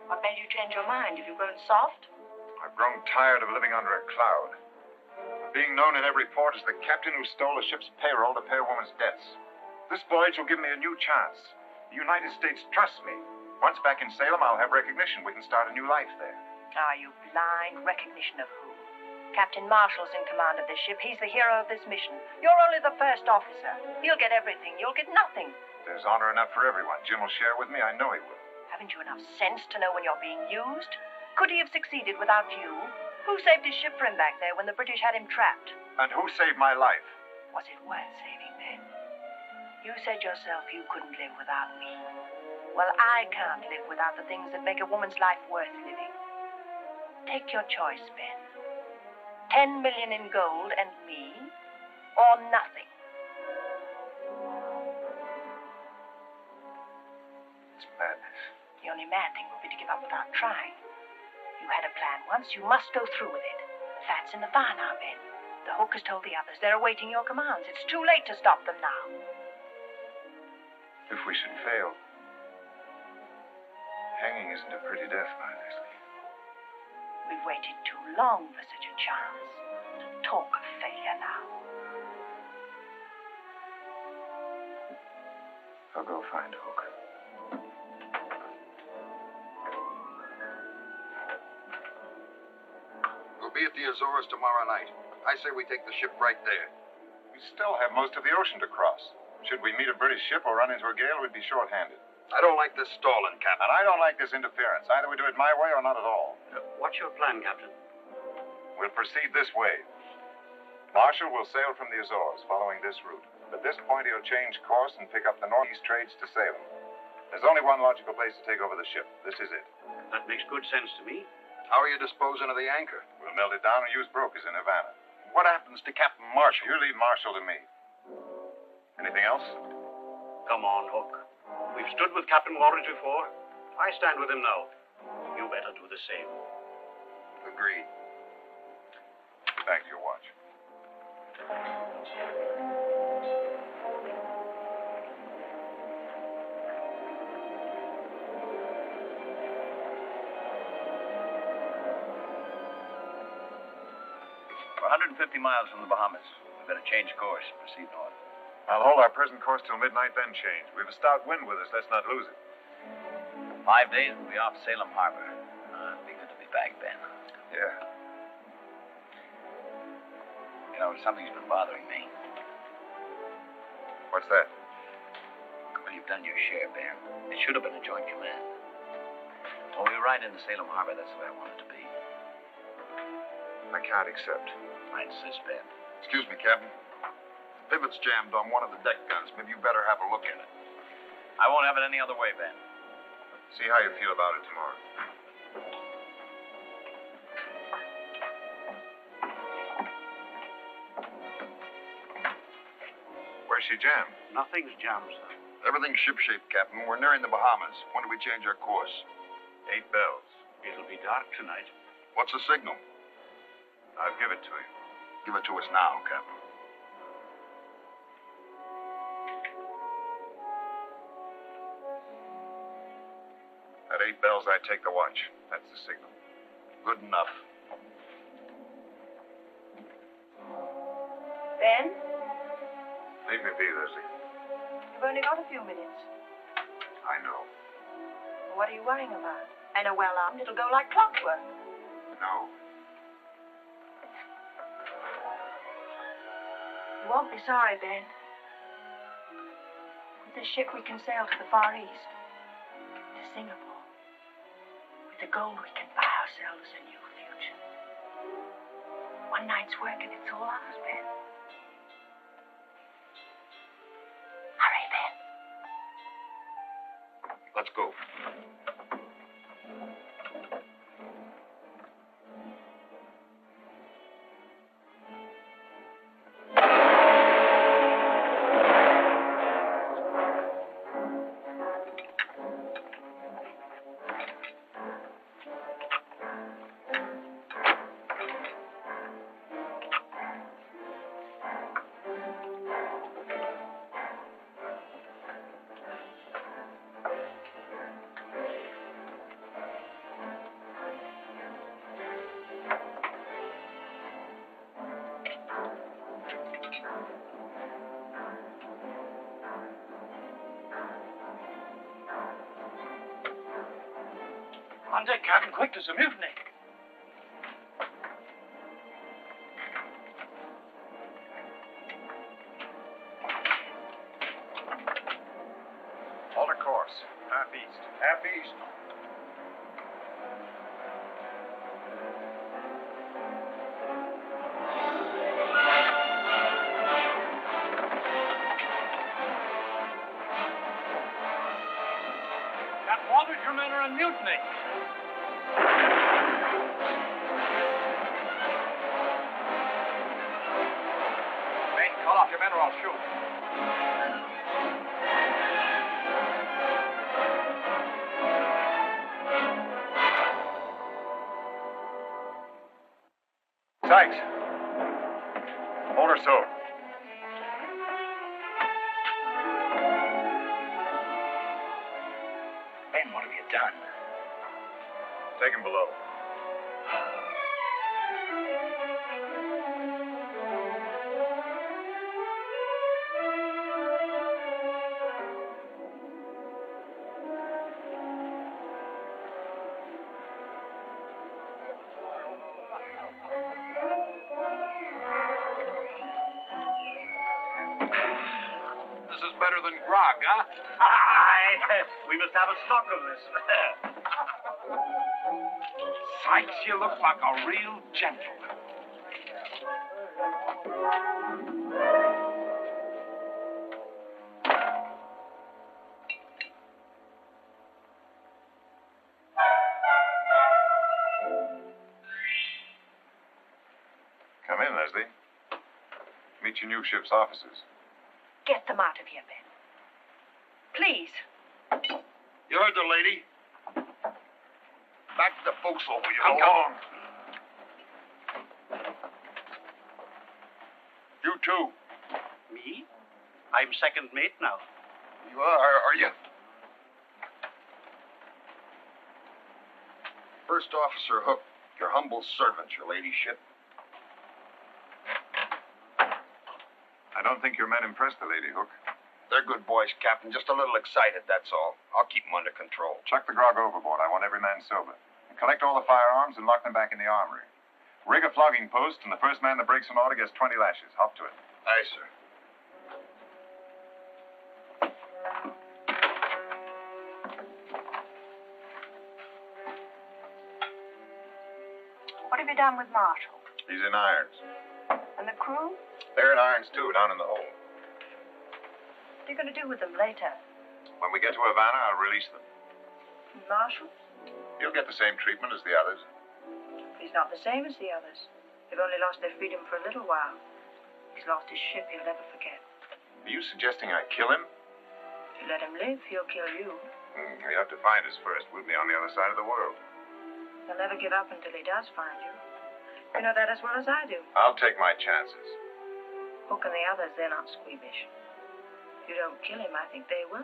Speaker 10: What made you change your mind? Have you grown soft?
Speaker 2: I've grown tired of living under a cloud. Being known in every port as the captain who stole a ship's payroll to pay a woman's debts. This voyage will give me a new chance. The United States trusts me. Once back in Salem, I'll have recognition. We can start a new life there.
Speaker 10: Are you blind? Recognition of who? Captain Marshall's in command of this ship. He's the hero of this mission. You're only the first officer. He'll get everything. You'll get nothing.
Speaker 2: There's honor enough for everyone. Jim will share with me. I know he will.
Speaker 10: Haven't you enough sense to know when you're being used? Could he have succeeded without you? Who saved his ship for him back there when the British had him trapped?
Speaker 2: And who saved my life?
Speaker 10: Was it worth saving then? You said yourself you couldn't live without me. Well, I can't live without the things that make a woman's life worth living. Take your choice, Ben. 10 million in gold and me, or nothing.
Speaker 2: It's madness.
Speaker 10: The only mad thing would be to give up without trying. You had a plan once, you must go through with it. The fat's in the fire now, Ben. The Hook has told the others they're awaiting your commands. It's too late to stop them now.
Speaker 2: If we should fail, hanging isn't a pretty death, my Leslie.
Speaker 10: We've waited too long for such a chance. Talk of failure now.
Speaker 2: I'll go find Hook.
Speaker 7: We'll be at the Azores tomorrow night. I say we take the ship right there.
Speaker 2: We still have most of the ocean to cross. Should we meet a British ship or run into a gale, we'd be short-handed.
Speaker 7: I don't like this stalling, Captain.
Speaker 2: And I don't like this interference. Either we do it my way or not at all.
Speaker 8: What's your plan, Captain?
Speaker 2: We'll proceed this way. Marshall will sail from the Azores, following this route. At this point, he'll change course and pick up the northeast trades to Salem. There's only one logical place to take over the ship. This is it.
Speaker 8: That makes good sense to me.
Speaker 7: How are you disposing of the anchor?
Speaker 2: We'll melt it down and use brokers in Havana.
Speaker 7: What happens to Captain Marshall?
Speaker 2: You leave Marshall to me. Anything else?
Speaker 8: Come on, Hook. We've stood with Captain Waldridge before. I stand with him now. You better do the same.
Speaker 7: Agreed.
Speaker 2: Back to your watch.
Speaker 1: We're 150 miles from the Bahamas. We better change course. Proceed north.
Speaker 2: I'll hold our present course till midnight, then change. We've a stout wind with us. Let's not lose it.
Speaker 1: 5 days, we'll be off Salem Harbor. It'll be good to be back, Ben.
Speaker 2: Yeah.
Speaker 1: You know, something's been bothering me.
Speaker 2: What's that?
Speaker 1: Well, you've done your share, Ben. It should have been a joint command. When we ride into Salem Harbor, that's the way I want it to be.
Speaker 2: I can't accept.
Speaker 1: I insist, Ben.
Speaker 7: Excuse me, Captain. The pivot's jammed on one of the deck guns. Maybe you better have a look at it.
Speaker 1: I won't have it any other way, Ben.
Speaker 2: See how you feel about it tomorrow. Where's she jammed?
Speaker 8: Nothing's jammed, sir.
Speaker 6: Everything's shipshape, Captain. We're nearing the Bahamas. When do we change our course?
Speaker 2: 8 bells.
Speaker 8: It'll be dark tonight.
Speaker 6: What's the signal?
Speaker 2: I'll give it to you.
Speaker 6: Give it to us now, Captain.
Speaker 2: At 8 bells, I take the watch. That's the signal.
Speaker 6: Good enough.
Speaker 10: Ben,
Speaker 2: Leave me be, Leslie.
Speaker 10: you've only got a few minutes.
Speaker 2: I know.
Speaker 10: What are you worrying about? And a well-armed, it'll go like clockwork.
Speaker 2: No.
Speaker 10: You won't be sorry, Ben. With this ship, we can sail to the Far East, to Singapore. With the gold, we can buy ourselves a new future. One night's work, and it's all ours, Ben. Hurry, Ben.
Speaker 6: Let's go.
Speaker 3: On deck, Captain. Quick, there's a mutiny.
Speaker 2: Alter course. Half east. Half east.
Speaker 3: Captain Waldridge, your men are in mutiny.
Speaker 1: Men, call off your men or I'll shoot.
Speaker 2: Sykes. Hold her so.
Speaker 1: Ben, what have you done?
Speaker 2: Take him below.
Speaker 7: This is better than grog, huh?
Speaker 8: Aye, we must have a stock of this.
Speaker 7: Sykes, you look like a real gentleman.
Speaker 2: Come in, Leslie. Meet your new ship's officers.
Speaker 10: Get them out of here, Ben. Please.
Speaker 6: You heard the lady? Back to the forecastle, will you?
Speaker 2: Come on.
Speaker 6: You too.
Speaker 8: Me? I'm second mate now.
Speaker 6: You are you? First Officer Hook, your humble servant, your ladyship.
Speaker 2: I don't think your men impressed the lady, Hook.
Speaker 6: They're good boys, Captain. Just a little excited, that's all. I'll keep them under control.
Speaker 2: Chuck the grog overboard. I want every man sober. And collect all the firearms and lock them back in the armory. Rig a flogging post, and the first man that breaks an order gets 20 lashes. Hop to it.
Speaker 6: Aye, sir.
Speaker 10: What have you done with Marshall?
Speaker 2: He's in irons.
Speaker 10: And the crew?
Speaker 2: They're in irons, too, down in the hold.
Speaker 10: What are you going to do with them later?
Speaker 2: When we get to Havana, I'll release them.
Speaker 10: And Marshall?
Speaker 2: He'll get the same treatment as the others.
Speaker 10: He's not the same as the others. They've only lost their freedom for a little while. He's lost his ship he'll never forget.
Speaker 2: Are you suggesting I kill him?
Speaker 10: If you let him live, he'll kill you.
Speaker 2: You have to find us first. We'll be on the other side of the world.
Speaker 10: He'll never give up until he does find you. You know that as well as I do.
Speaker 2: I'll take my chances.
Speaker 10: Hook and the others, they're not squeamish. If you don't kill him, I think they will.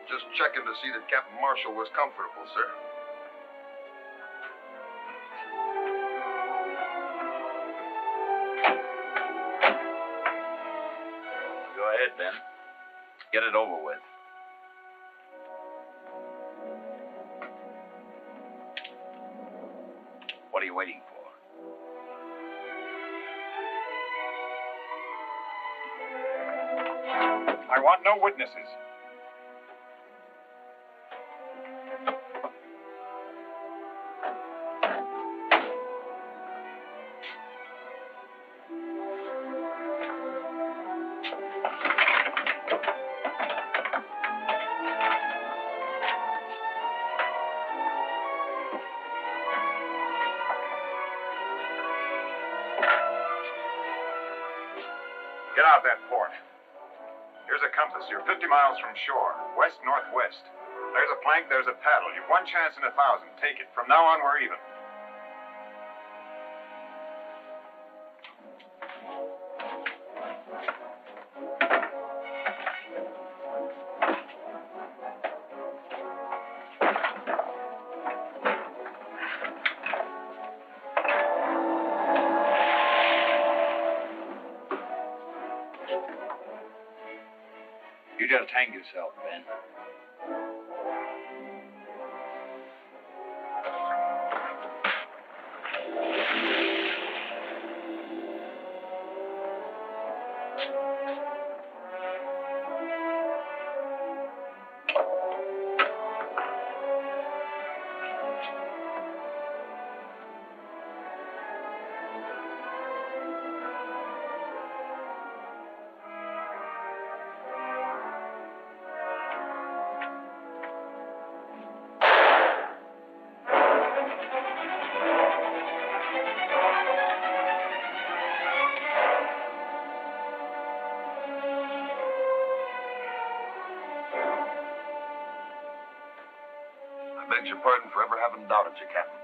Speaker 11: Just checking to see that Captain Marshall was comfortable, sir.
Speaker 1: Go ahead, Ben. Get it over with. What are you waiting for?
Speaker 2: I want no witnesses. Get out that port. Here's a compass. You're 50 miles from shore, west-northwest. There's a plank, there's a paddle. You've one chance in 1,000. Take it. From now on, we're even.
Speaker 1: You just hang yourself, Ben.
Speaker 11: I beg your pardon for ever having doubted you, Captain.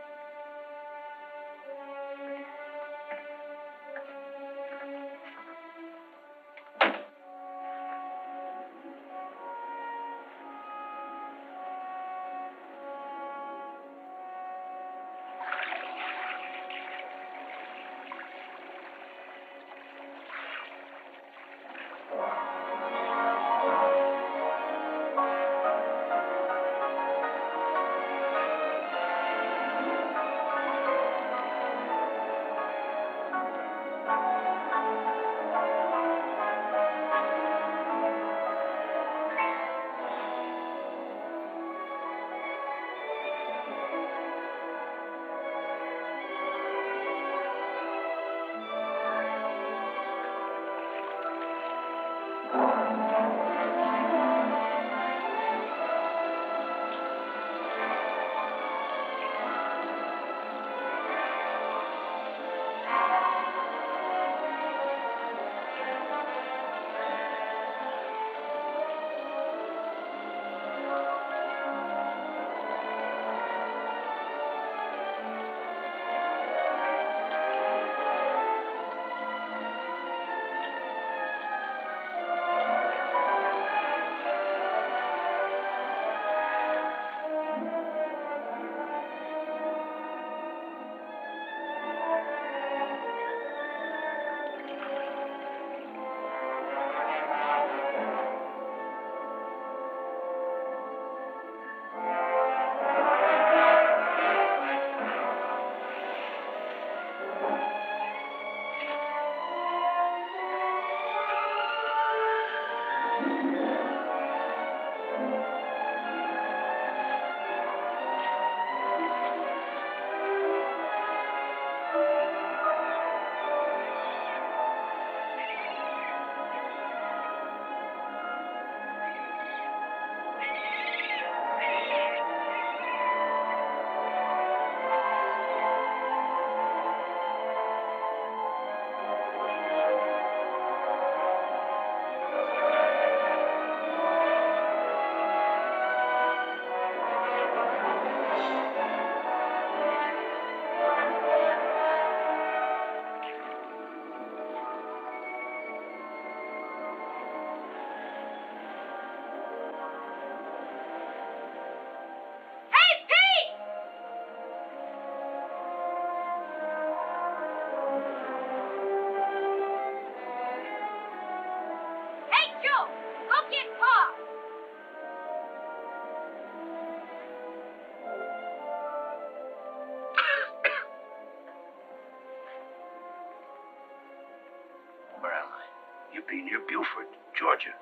Speaker 4: be near Beaufort, Georgia.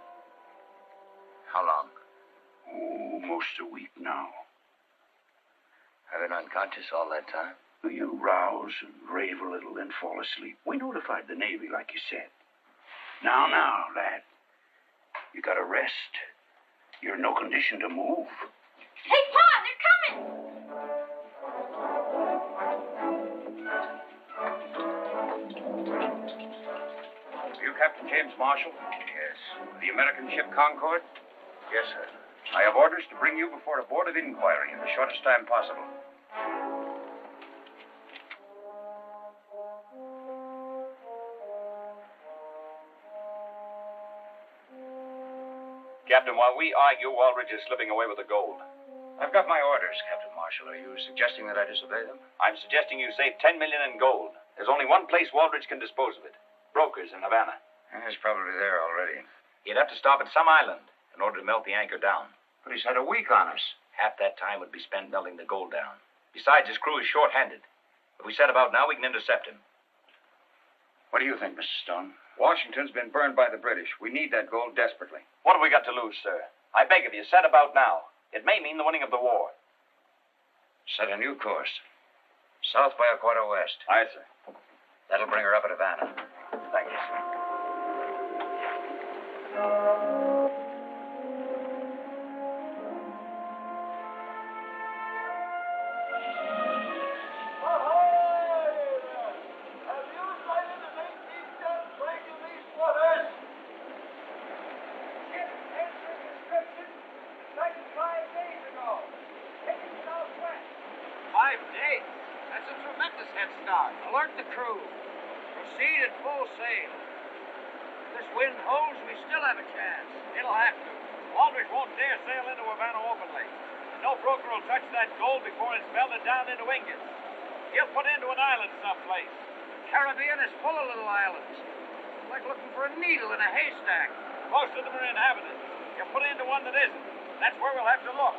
Speaker 1: How long?
Speaker 4: Oh, most a week now.
Speaker 1: I've been unconscious all that time.
Speaker 4: You rouse and rave a little, then fall asleep. We notified the Navy, like you said. Now, lad. You gotta rest. You're in no condition to move.
Speaker 10: Hey, Pa, they're coming!
Speaker 9: You Captain James Marshall?
Speaker 1: Yes.
Speaker 9: The American ship Concord?
Speaker 1: Yes, sir.
Speaker 9: I have orders to bring you before a board of inquiry in the shortest time possible.
Speaker 7: Captain, while we argue, Waldridge is slipping away with the gold.
Speaker 9: I've got my orders, Captain Marshall. Are you suggesting that I disobey them?
Speaker 7: I'm suggesting you save $10 million in gold. There's only one place Waldridge can dispose of it. Brokers in Havana.
Speaker 9: He's probably there already.
Speaker 1: He'd have to stop at some island in order to melt the anchor down.
Speaker 9: But he's had a week on us.
Speaker 1: Half that time would be spent melting the gold down. Besides, his crew is short-handed. If we set about now, we can intercept him.
Speaker 9: What do you think, Mr. Stone? Washington's been burned by the British. We need that gold desperately.
Speaker 7: What have we got to lose, sir? I beg of you, set about now. It may mean the winning of the war.
Speaker 9: Set a new course. South by a quarter west.
Speaker 7: Aye, sir.
Speaker 9: That'll bring her up at Havana.
Speaker 7: Thank you, sir.
Speaker 3: Alert the crew. Proceed at full sail. If this wind holds, we still have a chance. It'll have to.
Speaker 7: Waldridge won't dare sail into Havana openly. No broker will touch that gold before it's melted down into ingots. He'll put into an island someplace.
Speaker 3: Caribbean is full of little islands. Like looking for a needle in a haystack.
Speaker 7: Most of them are inhabited. He'll put into one that isn't. That's where we'll have to look.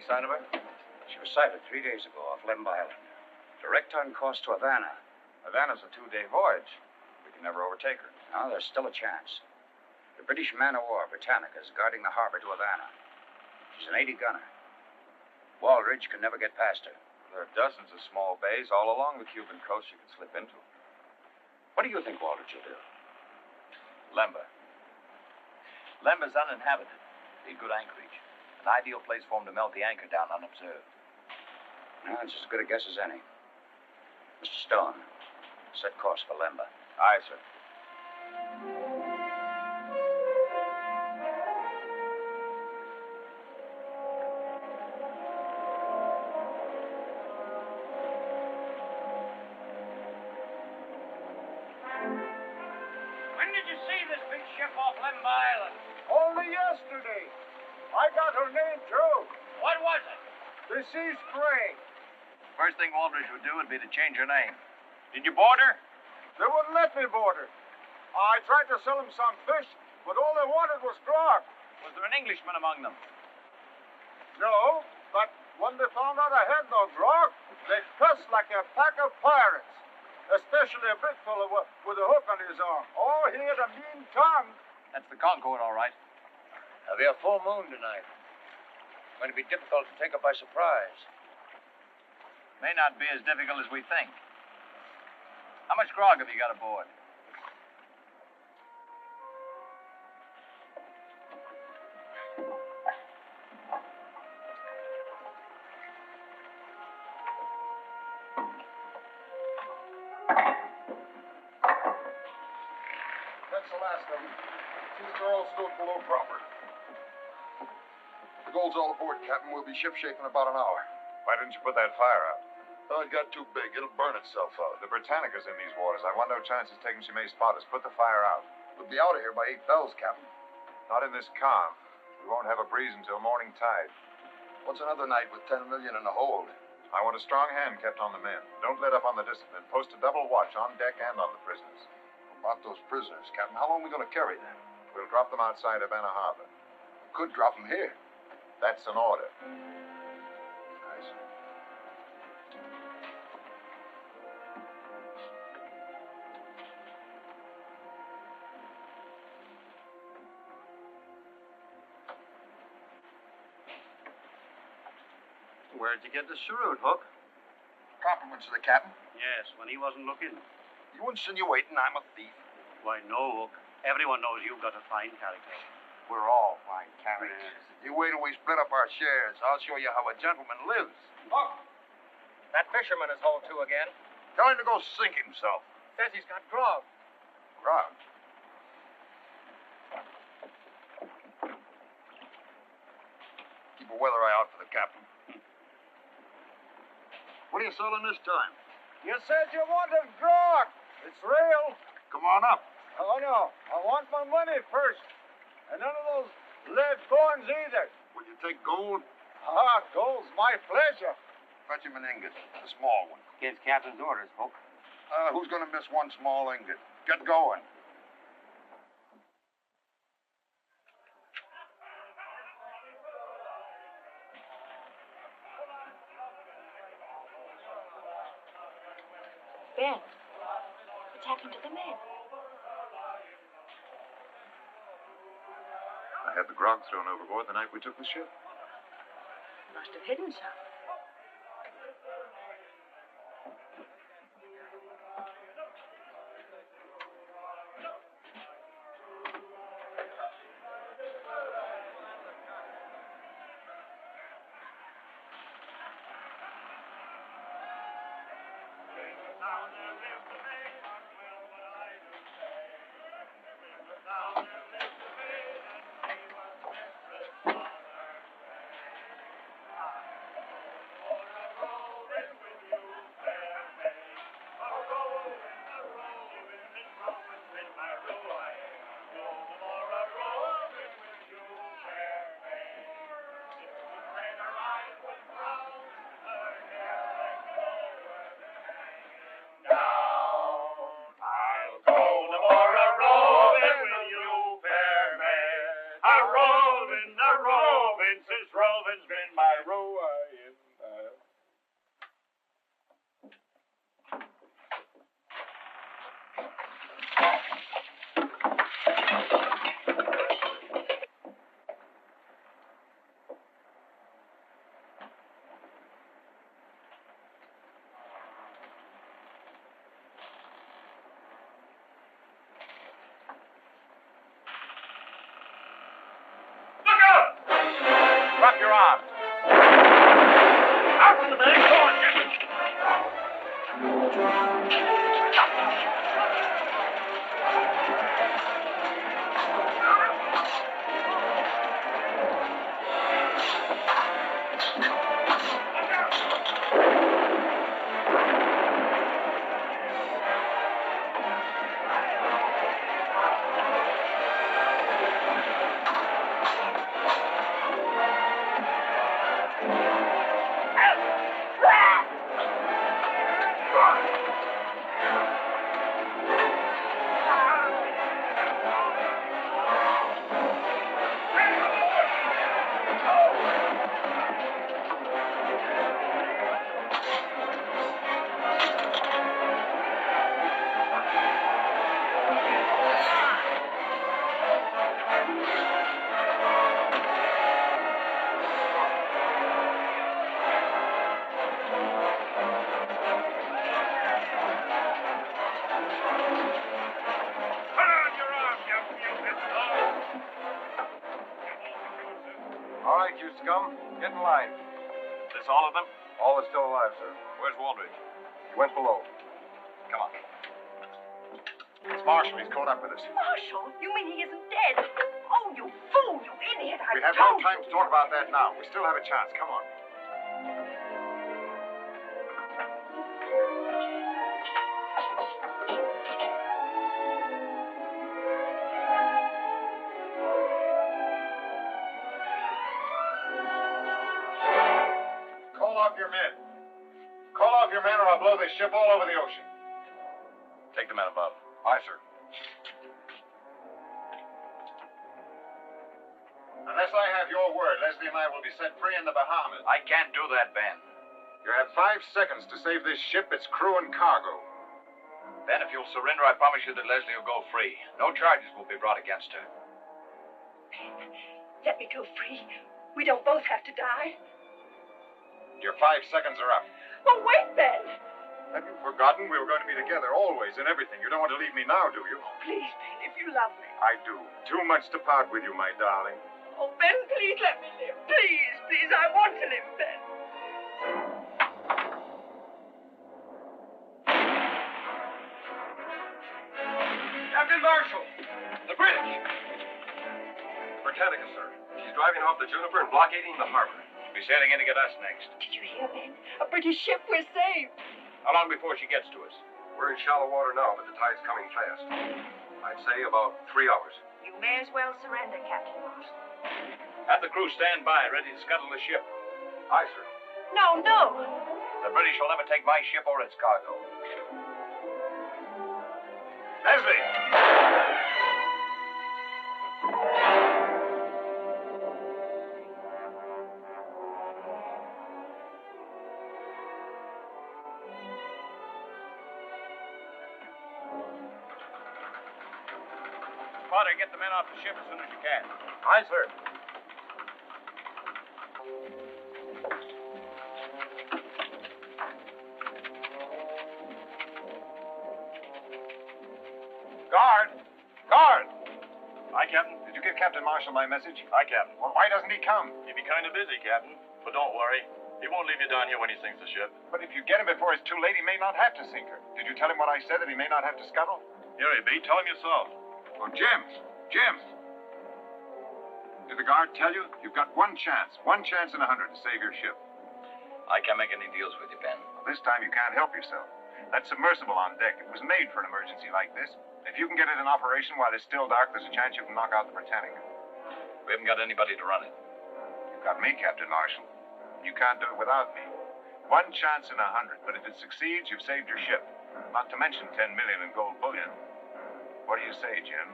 Speaker 1: Sign of her?
Speaker 9: She was sighted 3 days ago off Lemb Island. Direct on course to Havana.
Speaker 2: Havana's a 2-day voyage. We can never overtake her.
Speaker 9: Now, there's still a chance. The British man-of-war, Britannica, is guarding the harbor to Havana. She's an 80-gunner. Waldridge can never get past her.
Speaker 2: There are dozens of small bays all along the Cuban coast she can slip into.
Speaker 9: What do you think Waldridge will do?
Speaker 1: Lemba. Lemba's uninhabited. Be good anchorage. An ideal place for him to melt the anchor down unobserved.
Speaker 9: No, it's as good a guess as any. Mr. Stone, set course for Lemba.
Speaker 1: Aye, sir.
Speaker 3: When did you see this big ship off Lemba Island?
Speaker 12: Only yesterday. I got her name, too.
Speaker 3: What was it?
Speaker 12: The Sea Spray.
Speaker 1: First thing Waldridge would do would be to change her name. Did you board her?
Speaker 12: They wouldn't let me board her. I tried to sell them some fish, but all they wanted was grog.
Speaker 1: Was there an Englishman among them?
Speaker 12: No, but when they found out I had no grog, they cussed like a pack of pirates. Especially a big fellow with a hook on his arm. Oh, he had a mean tongue.
Speaker 1: That's the Concord, all right.
Speaker 5: There'll be a full moon tonight. It's going to be difficult to take her by surprise.
Speaker 1: May not be as difficult as we think. How much grog have you got aboard?
Speaker 11: That's the last of them. Seems they're all stowed below proper. The gold's all aboard, Captain. We'll be shipshape in about an hour.
Speaker 2: Why didn't you put that fire out?
Speaker 11: Oh, it got too big. It'll burn itself out.
Speaker 2: The Britannica's in these waters. I want no chances taking she may spot us. Put the fire out.
Speaker 11: We'll be out of here by 8 bells, Captain.
Speaker 2: Not in this calm. We won't have a breeze until morning tide.
Speaker 11: What's another night with 10 million in the hold?
Speaker 2: I want a strong hand kept on the men. Don't let up on the discipline. Post a double watch on deck and on the prisoners.
Speaker 11: About those prisoners, Captain. How long are we going to carry them?
Speaker 2: We'll drop them outside Havana Harbor.
Speaker 11: We could drop them here.
Speaker 2: That's an order.
Speaker 11: I see.
Speaker 8: Where'd you get the cheroot, Hook?
Speaker 11: Compliments to the captain.
Speaker 8: Yes, when he wasn't looking.
Speaker 11: You insinuating I'm a thief?
Speaker 8: Why, no, Hook. Everyone knows you've got a fine character.
Speaker 11: We're all fine characters. You wait till we split up our shares. I'll show you how a gentleman lives.
Speaker 5: Look, that fisherman is hauled to again.
Speaker 11: Tell him to go sink himself.
Speaker 5: Says he's got grog.
Speaker 11: Grog. Keep a weather eye out for the captain. What are you selling this time?
Speaker 12: You said you wanted grog. It's real.
Speaker 11: Come on up.
Speaker 12: Oh, no. I want my money first. And none of those lead coins either.
Speaker 11: Will you take gold?
Speaker 12: Ah, gold's my pleasure.
Speaker 11: Fetch him an ingot, a small one.
Speaker 5: Gives captain's orders, Hook.
Speaker 11: Who's going to miss one small ingot? Get going.
Speaker 10: Ben, what's happened to the men?
Speaker 2: I had the grog thrown overboard the night we took the ship.
Speaker 10: Must have hidden some.
Speaker 2: Drop your arms.
Speaker 8: Out from the bag. Go on, Captain.
Speaker 2: All right, you scum. Get in line.
Speaker 7: This all of them?
Speaker 2: All are still alive, sir.
Speaker 7: Where's Waldridge?
Speaker 2: He went below. Come on. It's Marshall. He's caught up with us.
Speaker 10: Marshall? You mean he isn't dead? Oh, you fool, you idiot.
Speaker 2: We have no time to talk about that now. We still have a chance. Come on. off your men. Call off your men or I'll blow this ship all over the ocean.
Speaker 1: Take the men above.
Speaker 2: Aye, sir. Unless I have your word, Leslie and I will be set free in the Bahamas.
Speaker 1: I can't do that, Ben.
Speaker 2: You have 5 seconds to save this ship, its crew, and cargo.
Speaker 1: Ben, if you'll surrender, I promise you that Leslie will go free. No charges will be brought against her.
Speaker 10: Let me go free. We don't both have to die.
Speaker 2: Your 5 seconds are up.
Speaker 10: Oh, wait, Ben.
Speaker 2: Have you forgotten we were going to be together always in everything? You don't want to leave me now, do you?
Speaker 10: Please, Ben, if you love me.
Speaker 2: I do. Too much to part with you, my darling.
Speaker 10: Oh, Ben, please let me live. Please, please, I want to live, Ben.
Speaker 7: Captain Marshall! The British! Britannica, sir. She's driving off the Juniper and blockading the harbor.
Speaker 1: She'll be sailing in to get us next.
Speaker 10: Did you hear, Ben? A British ship. We're saved.
Speaker 1: How long before she gets to us?
Speaker 7: We're in shallow water now, but the tide's coming fast. I'd say about 3 hours.
Speaker 10: You may as well surrender, Captain Marshall.
Speaker 1: Have the crew stand by, ready to scuttle the ship.
Speaker 7: Aye, sir.
Speaker 10: No, no.
Speaker 1: The British will never take my ship or its cargo.
Speaker 2: Leslie!
Speaker 1: Potter, get the men off the ship as soon as you can.
Speaker 2: Aye, sir. Guard! Guard!
Speaker 7: Aye, Captain.
Speaker 2: Did you give Captain Marshall my message?
Speaker 7: Aye, Captain.
Speaker 2: Well, why doesn't he come?
Speaker 7: He'd be kind of busy, Captain. But don't worry. He won't leave you down here when he sinks the ship.
Speaker 2: But if you get him before it's too late, he may not have to sink her. Did you tell him what I said, that he may not have to scuttle?
Speaker 7: Here he be. Tell him yourself.
Speaker 2: Oh, Jim! Jim! Did the guard tell you? You've got one chance in 100 to save your ship.
Speaker 1: I can't make any deals with you, Ben.
Speaker 2: Well, this time you can't help yourself. That submersible on deck, it was made for an emergency like this. If you can get it in operation while it's still dark, there's a chance you can knock out the Britannica.
Speaker 1: We haven't got anybody to run it.
Speaker 2: You've got me, Captain Marshall. You can't do it without me. One chance in 100, but if it succeeds, you've saved your ship. Not to mention 10 million in gold bullion. What do you say, Jim?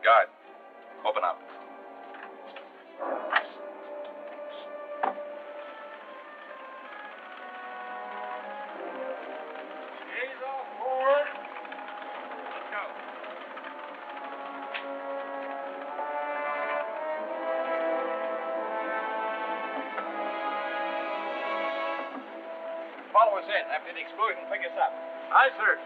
Speaker 1: Guard, open up.
Speaker 7: He's off board. Let's go.
Speaker 1: Follow us in. After the explosion, pick us up.
Speaker 2: Aye, sir.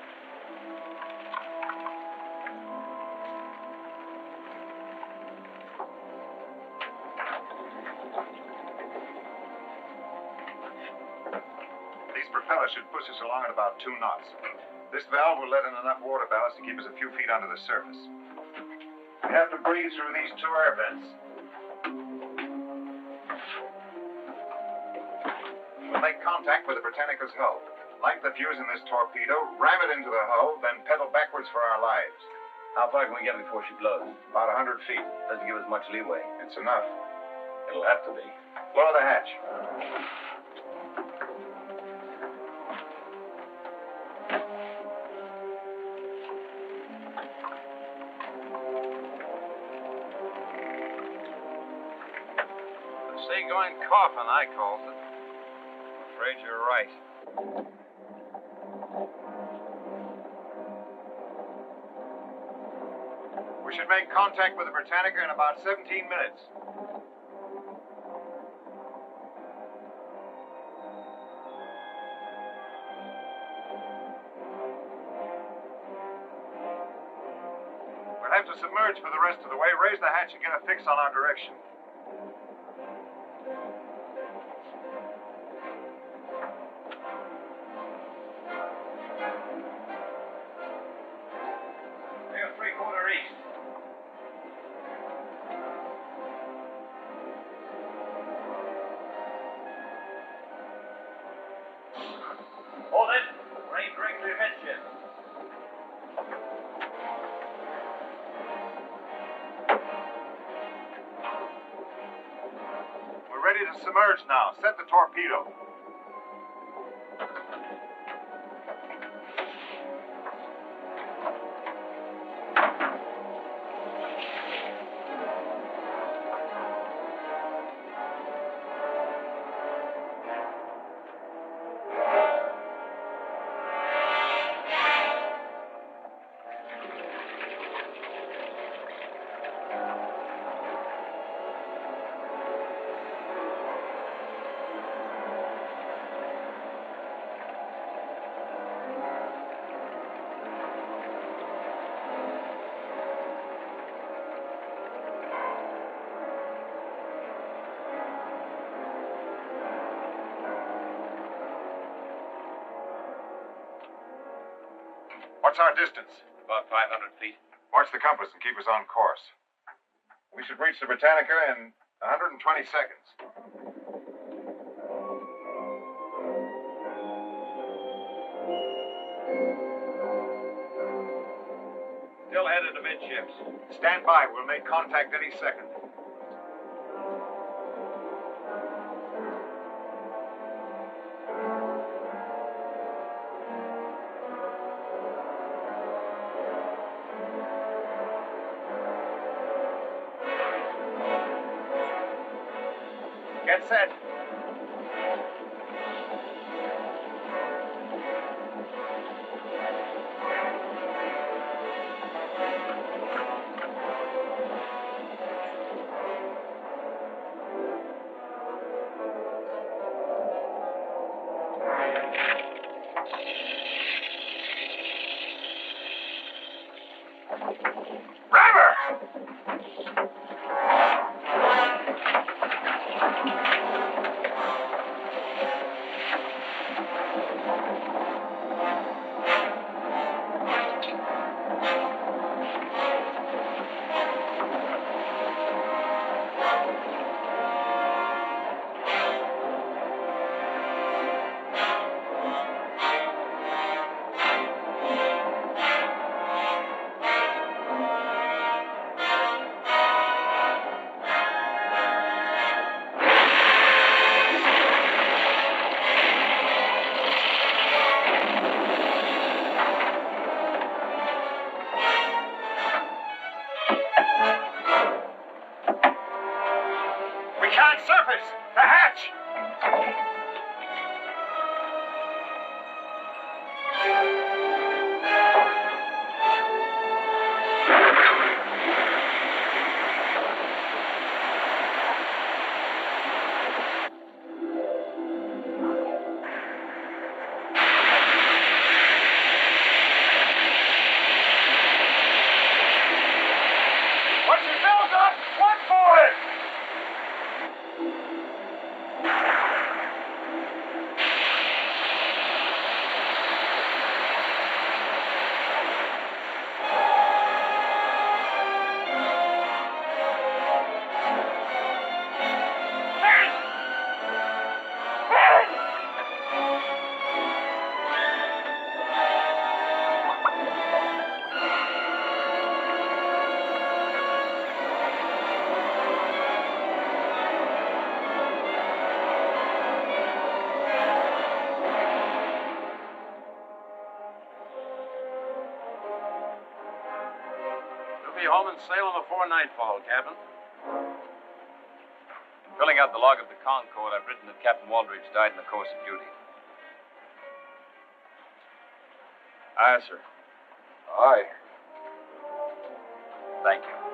Speaker 2: These propellers should push us along at about 2 knots. This valve will let in enough water ballast to keep us a few feet under the surface. We have to breathe through these 2 air vents. We'll make contact with the Britannica's hull. Light the fuse in this torpedo, ram it into the hull, then pedal backwards for our lives.
Speaker 1: How far can we get before she blows?
Speaker 2: About 100 feet.
Speaker 1: Doesn't give us much leeway.
Speaker 2: It's enough.
Speaker 1: It'll have to be.
Speaker 2: Lower the hatch.
Speaker 1: The seagoing coffin, I called it. I'm afraid you're right.
Speaker 2: We should make contact with the Britannica in about 17 minutes. We'll have to submerge for the rest of the way. Raise the hatch and get a fix on our direction.
Speaker 1: Sail 3/4 east.
Speaker 7: Hold it. We're aimed directly ahead, ship.
Speaker 2: ready to submerge now. Set the torpedo. What's our distance?
Speaker 1: About 500 feet.
Speaker 2: Watch the compass and keep us on course. We should reach the Britannica in 120 seconds.
Speaker 7: Still headed amidships.
Speaker 2: Stand by. We'll make contact any second. Get set.
Speaker 7: Home and sail on before nightfall, Captain.
Speaker 1: Filling out the log of the Concord, I've written that Captain Waldridge died in the course of duty. Aye, sir.
Speaker 2: Aye.
Speaker 1: Thank you.